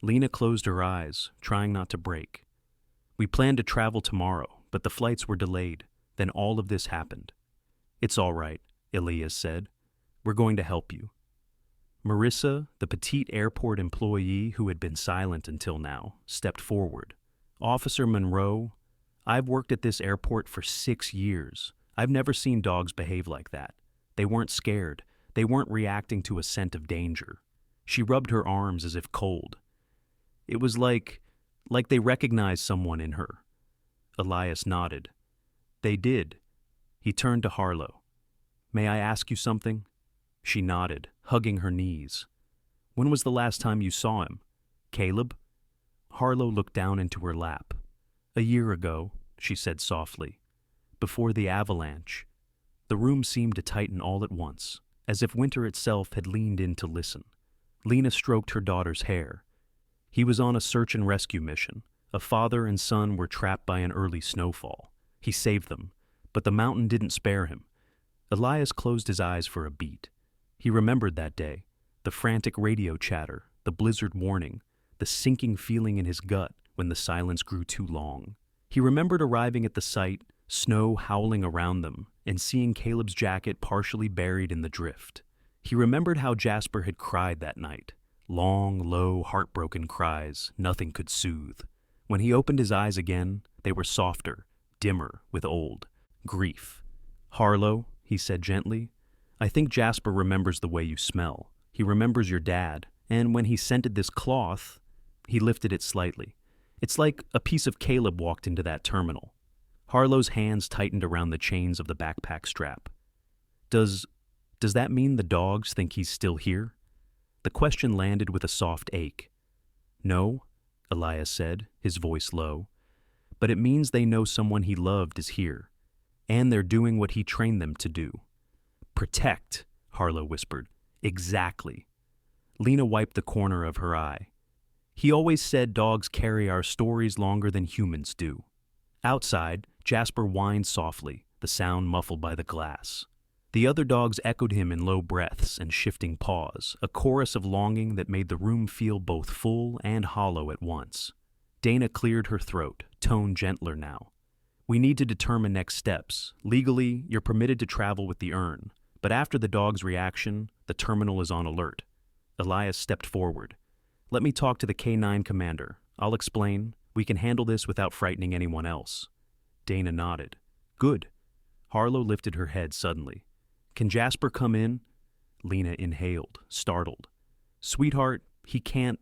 Lena closed her eyes, trying not to break. "We planned to travel tomorrow, but the flights were delayed. Then all of this happened." "It's all right," Elias said. "We're going to help you." Marissa, the petite airport employee who had been silent until now, stepped forward. "Officer Monroe, I've worked at this airport for 6 years. I've never seen dogs behave like that. They weren't scared. They weren't reacting to a scent of danger." She rubbed her arms as if cold. "It was like they recognized someone in her." Elias nodded. "They did." He turned to Harlow. "May I ask you something?" She nodded, hugging her knees. "When was the last time you saw him? Caleb?" Harlow looked down into her lap. "A year ago," she said softly. "Before the avalanche." The room seemed to tighten all at once, as if winter itself had leaned in to listen. Lena stroked her daughter's hair. "He was on a search and rescue mission, A father and son were trapped by an early snowfall. He saved them, but the mountain didn't spare him. Elias closed his eyes for a beat. He remembered that day, the frantic radio chatter, the blizzard warning, the sinking feeling in his gut when the silence grew too long. He remembered arriving at the site, snow howling around them, and seeing Caleb's jacket partially buried in the drift. He remembered how Jasper had cried that night. Long, low, heartbroken cries nothing could soothe. When he opened his eyes again, they were softer, dimmer with old grief. "Harlow," he said gently, "I think Jasper remembers the way you smell. He remembers your dad, and when he scented this cloth," he lifted it slightly. "It's like a piece of Caleb walked into that terminal." Harlow's hands tightened around the chains of the backpack strap. Does that mean the dogs think he's still here?" The question landed with a soft ache. "No," Elias said, his voice low, "but it means they know someone he loved is here, and they're doing what he trained them to do." "Protect," Harlow whispered. "Exactly." Lena wiped the corner of her eye. "He always said dogs carry our stories longer than humans do." Outside, Jasper whined softly, the sound muffled by the glass. The other dogs echoed him in low breaths and shifting paws, a chorus of longing that made the room feel both full and hollow at once. Dana cleared her throat, tone gentler now. "We need to determine next steps. Legally, you're permitted to travel with the urn, but after the dog's reaction, the terminal is on alert." Elias stepped forward. "Let me talk to the K9 commander. I'll explain. We can handle this without frightening anyone else." Dana nodded. "Good." Harlow lifted her head suddenly. "Can Jasper come in?" Lena inhaled, startled. "Sweetheart, he can't."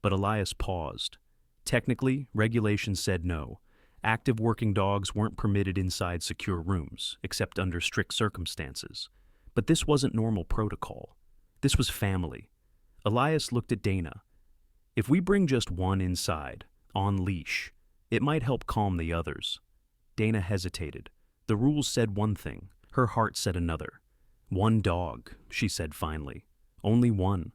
But Elias paused. Technically, regulations said no. Active working dogs weren't permitted inside secure rooms, except under strict circumstances. But this wasn't normal protocol. This was family. Elias looked at Dana. "If we bring just one inside, on leash, it might help calm the others." Dana hesitated. The rules said one thing. Her heart said another. "One dog," she said finally. "Only one."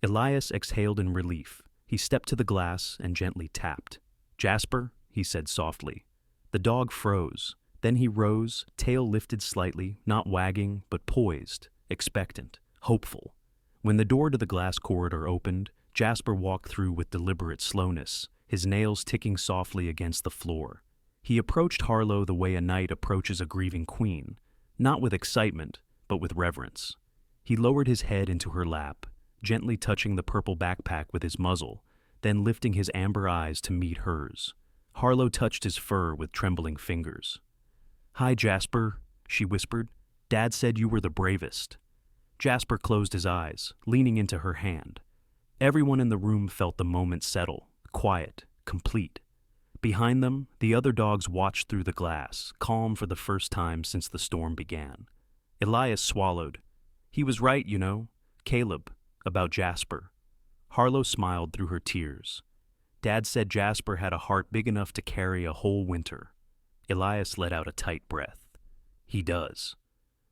Elias exhaled in relief. He stepped to the glass and gently tapped. "Jasper," he said softly. The dog froze. Then he rose, tail lifted slightly, not wagging, but poised, expectant, hopeful. When the door to the glass corridor opened, Jasper walked through with deliberate slowness, his nails ticking softly against the floor. He approached Harlow the way a knight approaches a grieving queen, not with excitement, but with reverence. He lowered his head into her lap, gently touching the purple backpack with his muzzle, then lifting his amber eyes to meet hers. Harlow touched his fur with trembling fingers. "Hi, Jasper," she whispered. "Dad said you were the bravest." Jasper closed his eyes, leaning into her hand. Everyone in the room felt the moment settle, quiet, complete. Behind them, the other dogs watched through the glass, calm for the first time since the storm began. Elias swallowed. "He was right, you know. Caleb, about Jasper." Harlow smiled through her tears. "Dad said Jasper had a heart big enough to carry a whole winter." Elias let out a tight breath. "He does."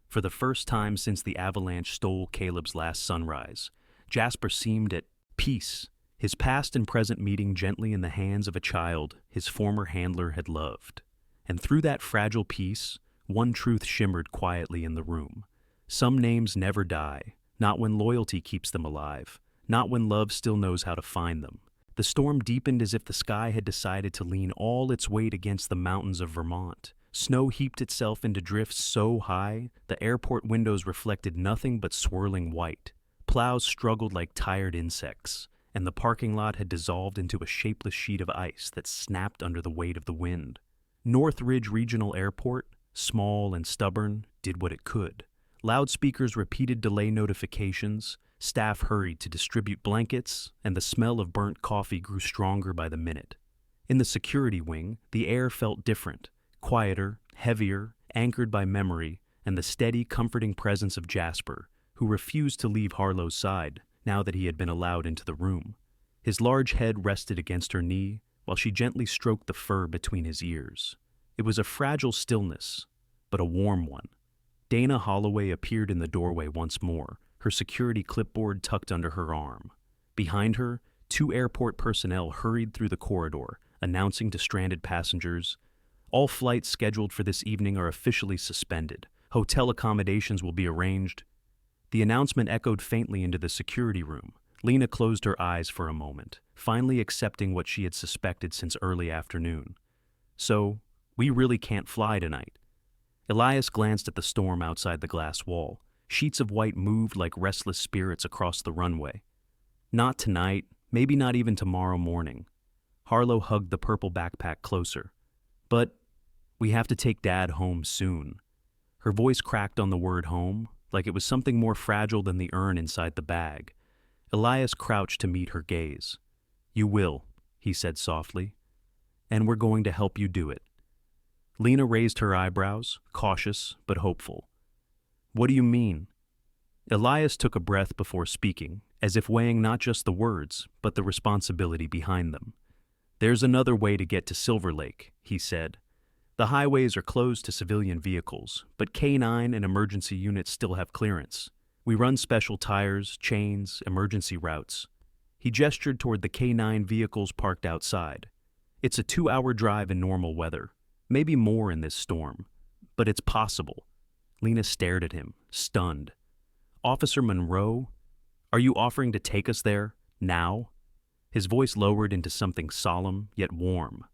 For the first time since the avalanche stole Caleb's last sunrise, Jasper seemed at peace, his past and present meeting gently in the hands of a child his former handler had loved. And through that fragile peace, one truth shimmered quietly in the room. Some names never die, not when loyalty keeps them alive, not when love still knows how to find them. The storm deepened as if the sky had decided to lean all its weight against the mountains of Vermont. Snow heaped itself into drifts so high, the airport windows reflected nothing but swirling white. Plows struggled like tired insects, and the parking lot had dissolved into a shapeless sheet of ice that snapped under the weight of the wind. Northridge Regional Airport, small and stubborn, did what it could. Loudspeakers repeated delay notifications, staff hurried to distribute blankets, and the smell of burnt coffee grew stronger by the minute. In the security wing, the air felt different, quieter, heavier, anchored by memory and the steady, comforting presence of Jasper, who refused to leave Harlow's side now that he had been allowed into the room. His large head rested against her knee while she gently stroked the fur between his ears. It was a fragile stillness, but a warm one. Dana Holloway appeared in the doorway once more, her security clipboard tucked under her arm. Behind her, 2 airport personnel hurried through the corridor, announcing to stranded passengers, "All flights scheduled for this evening are officially suspended. Hotel accommodations will be arranged." The announcement echoed faintly into the security room. Lena closed her eyes for a moment, finally accepting what she had suspected since early afternoon. "So, we really can't fly tonight." Elias glanced at the storm outside the glass wall. Sheets of white moved like restless spirits across the runway. "Not tonight, maybe not even tomorrow morning." Harlow hugged the purple backpack closer. "But we have to take Dad home soon." Her voice cracked on the word home, like it was something more fragile than the urn inside the bag. Elias crouched to meet her gaze. "You will," he said softly, "and we're going to help you do it." Lena raised her eyebrows, cautious but hopeful. "What do you mean?" Elias took a breath before speaking, as if weighing not just the words, but the responsibility behind them. "There's another way to get to Silver Lake," he said. "The highways are closed to civilian vehicles, but K9 and emergency units still have clearance. We run special tires, chains, emergency routes." He gestured toward the K9 vehicles parked outside. "It's a 2-hour drive in normal weather, maybe more in this storm, but it's possible." Lena stared at him, stunned. "Officer Monroe? Are you offering to take us there, now?" His voice lowered into something solemn yet warm.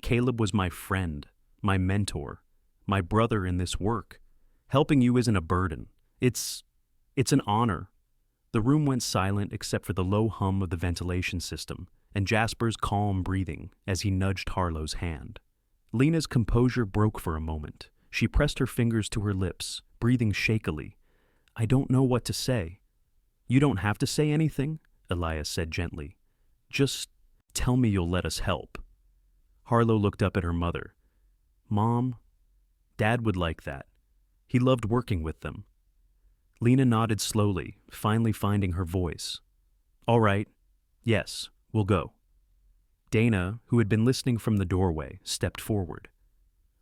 "Caleb was my friend, my mentor, my brother in this work. Helping you isn't a burden. It's an honor." The room went silent except for the low hum of the ventilation system and Jasper's calm breathing as he nudged Harlow's hand. Lena's composure broke for a moment. She pressed her fingers to her lips, breathing shakily. "I don't know what to say." "You don't have to say anything," Elias said gently. "Just tell me you'll let us help." Harlow looked up at her mother. "Mom, Dad would like that. He loved working with them." Lena nodded slowly, finally finding her voice. "All right. Yes, we'll go." Dana, who had been listening from the doorway, stepped forward.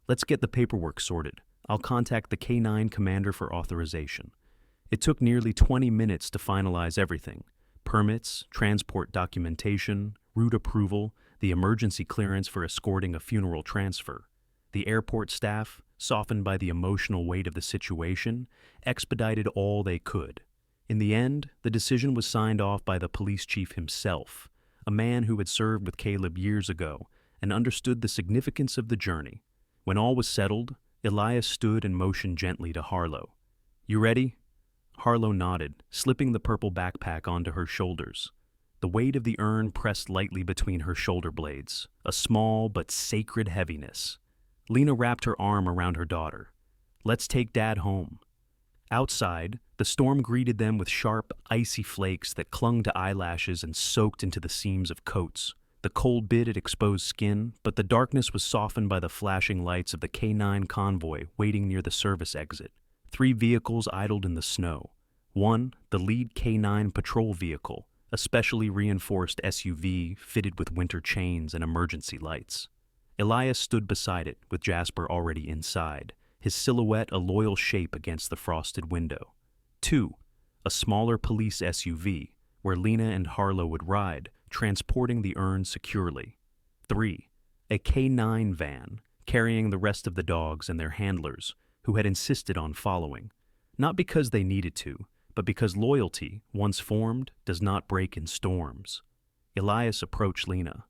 "Let's get the paperwork sorted. I'll contact the K9 commander for authorization." It took nearly 20 minutes to finalize everything: permits, transport documentation, route approval, the emergency clearance for escorting a funeral transfer. The airport staff, softened by the emotional weight of the situation, expedited all they could. In the end, the decision was signed off by the police chief himself, a man who had served with Caleb years ago and understood the significance of the journey. When all was settled, Elias stood and motioned gently to Harlow. "You ready?" Harlow nodded, slipping the purple backpack onto her shoulders. The weight of the urn pressed lightly between her shoulder blades, a small but sacred heaviness. Lena wrapped her arm around her daughter. "Let's take Dad home." Outside, the storm greeted them with sharp, icy flakes that clung to eyelashes and soaked into the seams of coats. The cold bit at exposed skin, but the darkness was softened by the flashing lights of the K9 convoy waiting near the service exit. 3 vehicles idled in the snow. One, the lead K9 patrol vehicle, a specially reinforced SUV fitted with winter chains and emergency lights. Elias stood beside it, with Jasper already inside, his silhouette a loyal shape against the frosted window. 2, a smaller police SUV, where Lena and Harlow would ride, transporting the urn securely. 3, a K9 van, carrying the rest of the dogs and their handlers, who had insisted on following, not because they needed to, but because loyalty, once formed, does not break in storms. Elias approached Lena.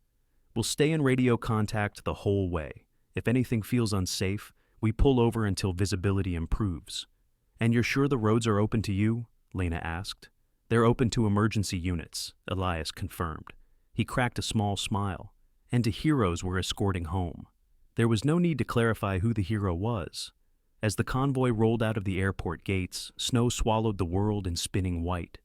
"We'll stay in radio contact the whole way. If anything feels unsafe, we pull over until visibility improves." "And you're sure the roads are open to you?" Lena asked. "They're open to emergency units," Elias confirmed. He cracked a small smile. "And to heroes we're escorting home." There was no need to clarify who the hero was. As the convoy rolled out of the airport gates, snow swallowed the world in spinning white.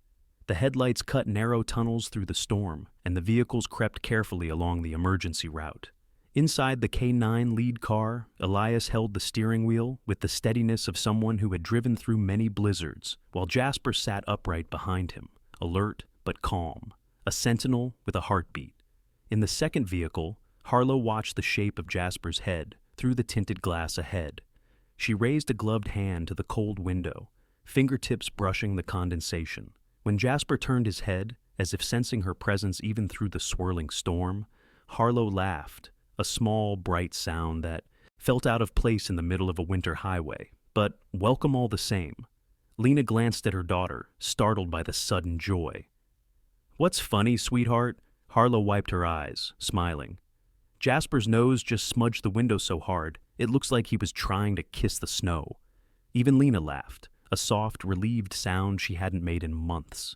The headlights cut narrow tunnels through the storm, and the vehicles crept carefully along the emergency route. Inside the K9 lead car, Elias held the steering wheel with the steadiness of someone who had driven through many blizzards, while Jasper sat upright behind him, alert but calm, a sentinel with a heartbeat. In the second vehicle, Harlow watched the shape of Jasper's head through the tinted glass ahead. She raised a gloved hand to the cold window, fingertips brushing the condensation. When Jasper turned his head, as if sensing her presence even through the swirling storm, Harlow laughed, a small, bright sound that felt out of place in the middle of a winter highway, but welcome all the same. Lena glanced at her daughter, startled by the sudden joy. "What's funny, sweetheart?" Harlow wiped her eyes, smiling. "Jasper's nose just smudged the window so hard, it looks like he was trying to kiss the snow." Even Lena laughed, a soft, relieved sound she hadn't made in months.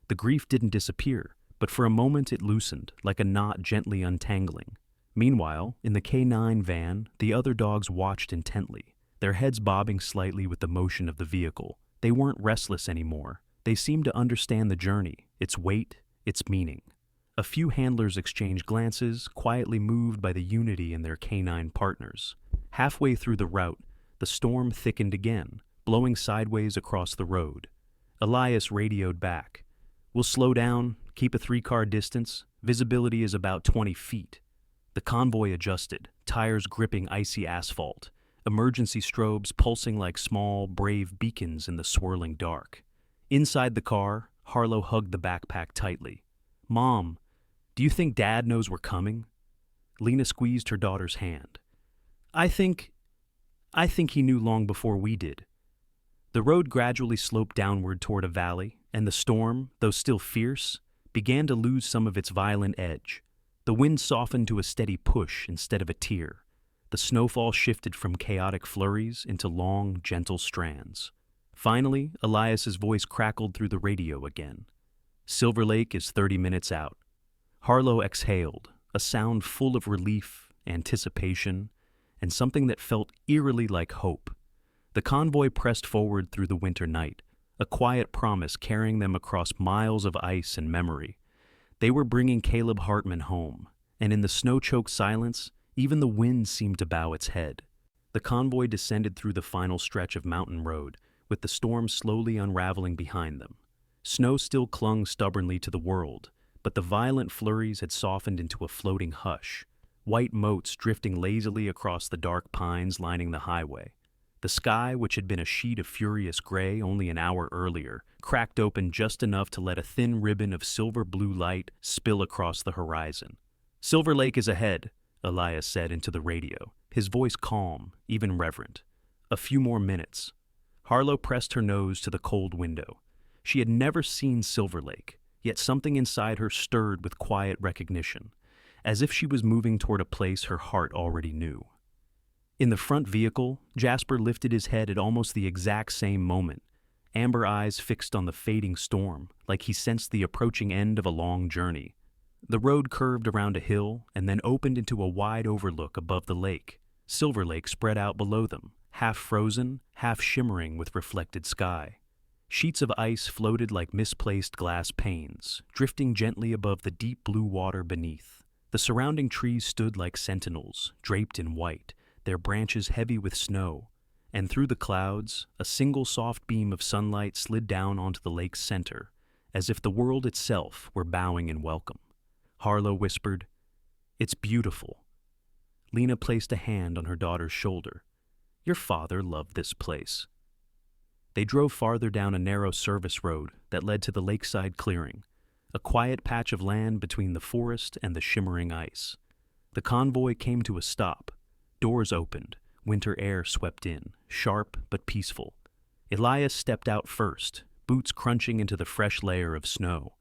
The grief didn't disappear, but for a moment it loosened, like a knot gently untangling. Meanwhile, in the K9 van, the other dogs watched intently, their heads bobbing slightly with the motion of the vehicle. They weren't restless anymore. They seemed to understand the journey, its weight, its meaning. A few handlers exchanged glances, quietly moved by the unity in their canine partners. Halfway through the route, the storm thickened again, blowing sideways across the road. Elias radioed back. "We'll slow down, keep a 3-car distance. Visibility is about 20 feet. The convoy adjusted, tires gripping icy asphalt, emergency strobes pulsing like small, brave beacons in the swirling dark. Inside the car, Harlow hugged the backpack tightly. "Mom, do you think Dad knows we're coming?" Lena squeezed her daughter's hand. I think he knew long before we did." The road gradually sloped downward toward a valley, and the storm, though still fierce, began to lose some of its violent edge. The wind softened to a steady push instead of a tear. The snowfall shifted from chaotic flurries into long, gentle strands. Finally, Elias's voice crackled through the radio again. "Silver Lake is 30 minutes out." Harlow exhaled, a sound full of relief, anticipation, and something that felt eerily like hope. The convoy pressed forward through the winter night, a quiet promise carrying them across miles of ice and memory. They were bringing Caleb Hartman home, and in the snow-choked silence, even the wind seemed to bow its head. The convoy descended through the final stretch of mountain road, with the storm slowly unraveling behind them. Snow still clung stubbornly to the world, but the violent flurries had softened into a floating hush, white motes drifting lazily across the dark pines lining the highway. The sky, which had been a sheet of furious gray only an hour earlier, cracked open just enough to let a thin ribbon of silver-blue light spill across the horizon. "Silver Lake is ahead," Elias said into the radio, his voice calm, even reverent. A few more minutes. Harlow pressed her nose to the cold window. She had never seen Silver Lake, yet something inside her stirred with quiet recognition, as if she was moving toward a place her heart already knew. In the front vehicle, Jasper lifted his head at almost the exact same moment, amber eyes fixed on the fading storm, like he sensed the approaching end of a long journey. The road curved around a hill and then opened into a wide overlook above the lake. Silver Lake spread out below them, half frozen, half shimmering with reflected sky. Sheets of ice floated like misplaced glass panes, drifting gently above the deep blue water beneath. The surrounding trees stood like sentinels, draped in white, their branches heavy with snow, and through the clouds, a single soft beam of sunlight slid down onto the lake's center, as if the world itself were bowing in welcome. Harlow whispered, "It's beautiful." Lena placed a hand on her daughter's shoulder. "Your father loved this place." They drove farther down a narrow service road that led to the lakeside clearing, a quiet patch of land between the forest and the shimmering ice. The convoy came to a stop. Doors opened, winter air swept in, sharp but peaceful. Elias stepped out first, boots crunching into the fresh layer of snow.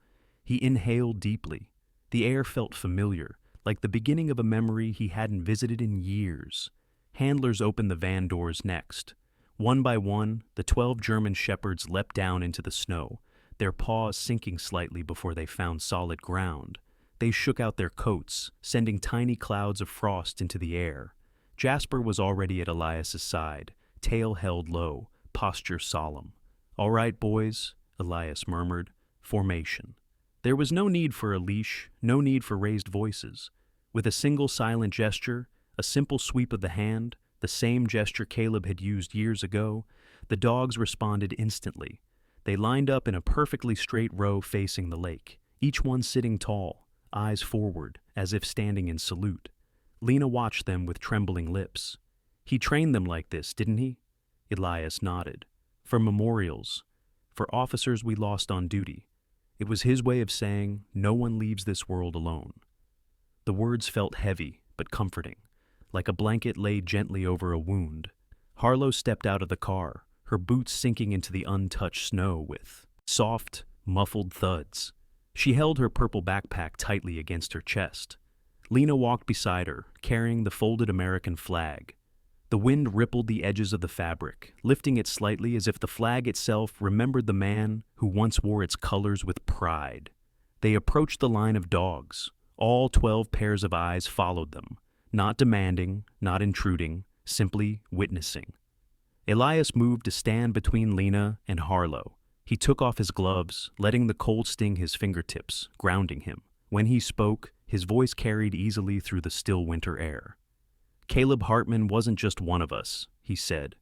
He inhaled deeply. The air felt familiar, like the beginning of a memory he hadn't visited in years. Handlers opened the van doors next. One by one, the 12 German shepherds leapt down into the snow, their paws sinking slightly before they found solid ground. They shook out their coats, sending tiny clouds of frost into the air. Jasper was already at Elias's side, tail held low, posture solemn. "All right, boys," Elias murmured, "formation." There was no need for a leash, no need for raised voices. With a single silent gesture, a simple sweep of the hand, the same gesture Caleb had used years ago, the dogs responded instantly. They lined up in a perfectly straight row facing the lake, each one sitting tall, eyes forward, as if standing in salute. Lena watched them with trembling lips. "He trained them like this, didn't he?" Elias nodded. "For memorials, for officers we lost on duty. It was his way of saying, no one leaves this world alone." The words felt heavy but comforting, like a blanket laid gently over a wound. Harlow stepped out of the car, her boots sinking into the untouched snow with soft, muffled thuds. She held her purple backpack tightly against her chest. Lena walked beside her, carrying the folded American flag. The wind rippled the edges of the fabric, lifting it slightly as if the flag itself remembered the man who once wore its colors with pride. They approached the line of dogs. All 12 pairs of eyes followed them, not demanding, not intruding, simply witnessing. Elias moved to stand between Lena and Harlow. He took off his gloves, letting the cold sting his fingertips, grounding him. When he spoke, his voice carried easily through the still winter air. "Caleb Hartman wasn't just one of us," he said.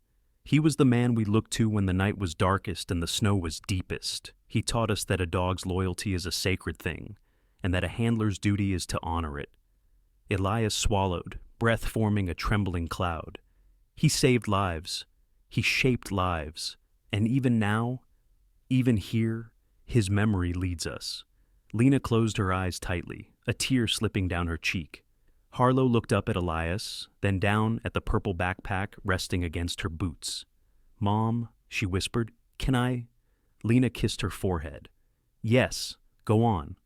"He was the man we looked to when the night was darkest and the snow was deepest. He taught us that a dog's loyalty is a sacred thing, and that a handler's duty is to honor it." Elias swallowed, breath forming a trembling cloud. He saved lives. He shaped lives. And even now, even here, his memory leads us. Lena closed her eyes tightly, a tear slipping down her cheek. Harlow looked up at Elias, then down at the purple backpack resting against her boots. "Mom," she whispered, "can I?" Lena kissed her forehead. "Yes, go on."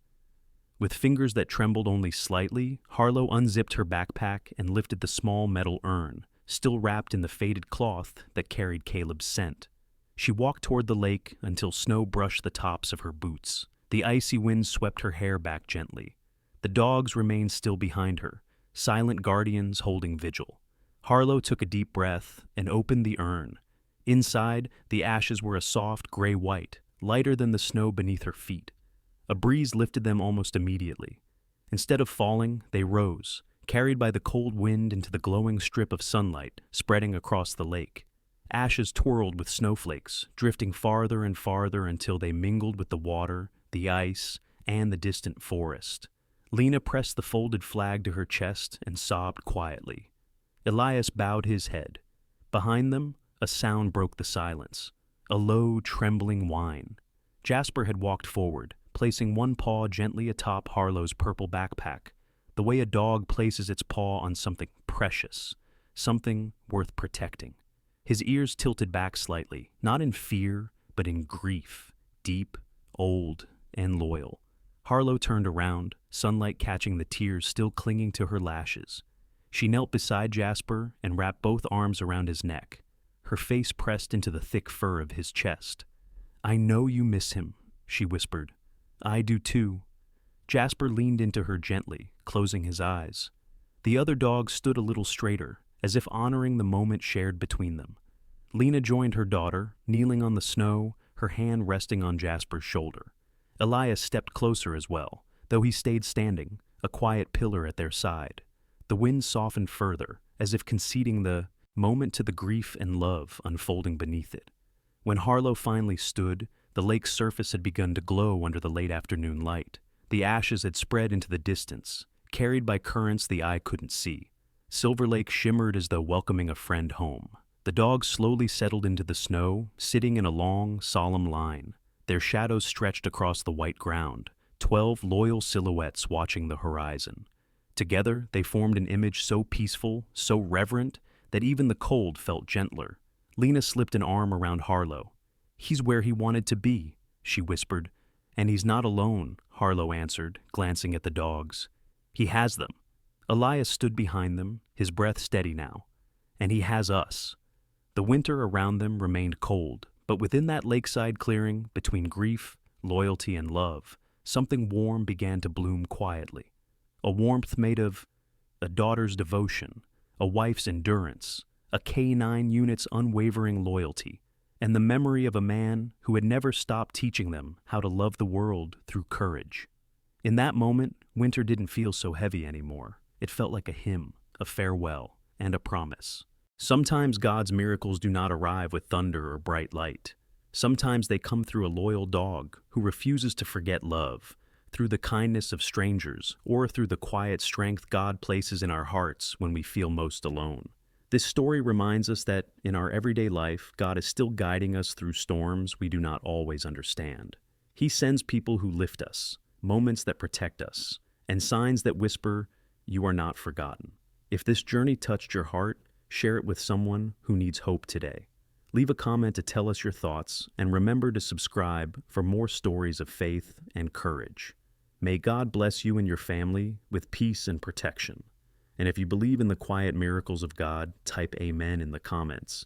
With fingers that trembled only slightly, Harlow unzipped her backpack and lifted the small metal urn, still wrapped in the faded cloth that carried Caleb's scent. She walked toward the lake until snow brushed the tops of her boots. The icy wind swept her hair back gently. The dogs remained still behind her, silent guardians holding vigil. Harlow took a deep breath and opened the urn. Inside, the ashes were a soft gray-white, lighter than the snow beneath her feet. A breeze lifted them almost immediately. Instead of falling, they rose, carried by the cold wind into the glowing strip of sunlight spreading across the lake. Ashes twirled with snowflakes, drifting farther and farther until they mingled with the water, the ice, and the distant forest. Lena pressed the folded flag to her chest and sobbed quietly. Elias bowed his head. Behind them, a sound broke the silence, a low, trembling whine. Jasper had walked forward, placing one paw gently atop Harlow's purple backpack, the way a dog places its paw on something precious, something worth protecting. His ears tilted back slightly, not in fear, but in grief, deep, old, and loyal. Harlow turned around, sunlight catching the tears still clinging to her lashes. She knelt beside Jasper and wrapped both arms around his neck, her face pressed into the thick fur of his chest. "I know you miss him," she whispered. "I do too." Jasper leaned into her gently, closing his eyes. The other dogs stood a little straighter, as if honoring the moment shared between them. Lena joined her daughter, kneeling on the snow, her hand resting on Jasper's shoulder. Elias stepped closer as well, though he stayed standing, a quiet pillar at their side. The wind softened further, as if conceding the moment to the grief and love unfolding beneath it. When Harlow finally stood, the lake's surface had begun to glow under the late afternoon light. The ashes had spread into the distance, carried by currents the eye couldn't see. Silver Lake shimmered as though welcoming a friend home. The dogs slowly settled into the snow, sitting in a long, solemn line. Their shadows stretched across the white ground, 12 loyal silhouettes watching the horizon. Together, they formed an image so peaceful, so reverent, that even the cold felt gentler. Lena slipped an arm around Harlow. "He's where he wanted to be," she whispered. "And he's not alone," Harlow answered, glancing at the dogs. "He has them." Elias stood behind them, his breath steady now. "And he has us." The winter around them remained cold, but within that lakeside clearing, between grief, loyalty, and love, something warm began to bloom quietly. A warmth made of a daughter's devotion, a wife's endurance, a K-9 unit's unwavering loyalty, and the memory of a man who had never stopped teaching them how to love the world through courage. In that moment, winter didn't feel so heavy anymore. It felt like a hymn, a farewell, and a promise. Sometimes God's miracles do not arrive with thunder or bright light. Sometimes they come through a loyal dog who refuses to forget love, through the kindness of strangers, or through the quiet strength God places in our hearts when we feel most alone. This story reminds us that in our everyday life, God is still guiding us through storms we do not always understand. He sends people who lift us, moments that protect us, and signs that whisper, you are not forgotten. If this journey touched your heart, share it with someone who needs hope today. Leave a comment to tell us your thoughts, and remember to subscribe for more stories of faith and courage. May God bless you and your family with peace and protection. And if you believe in the quiet miracles of God, type Amen in the comments.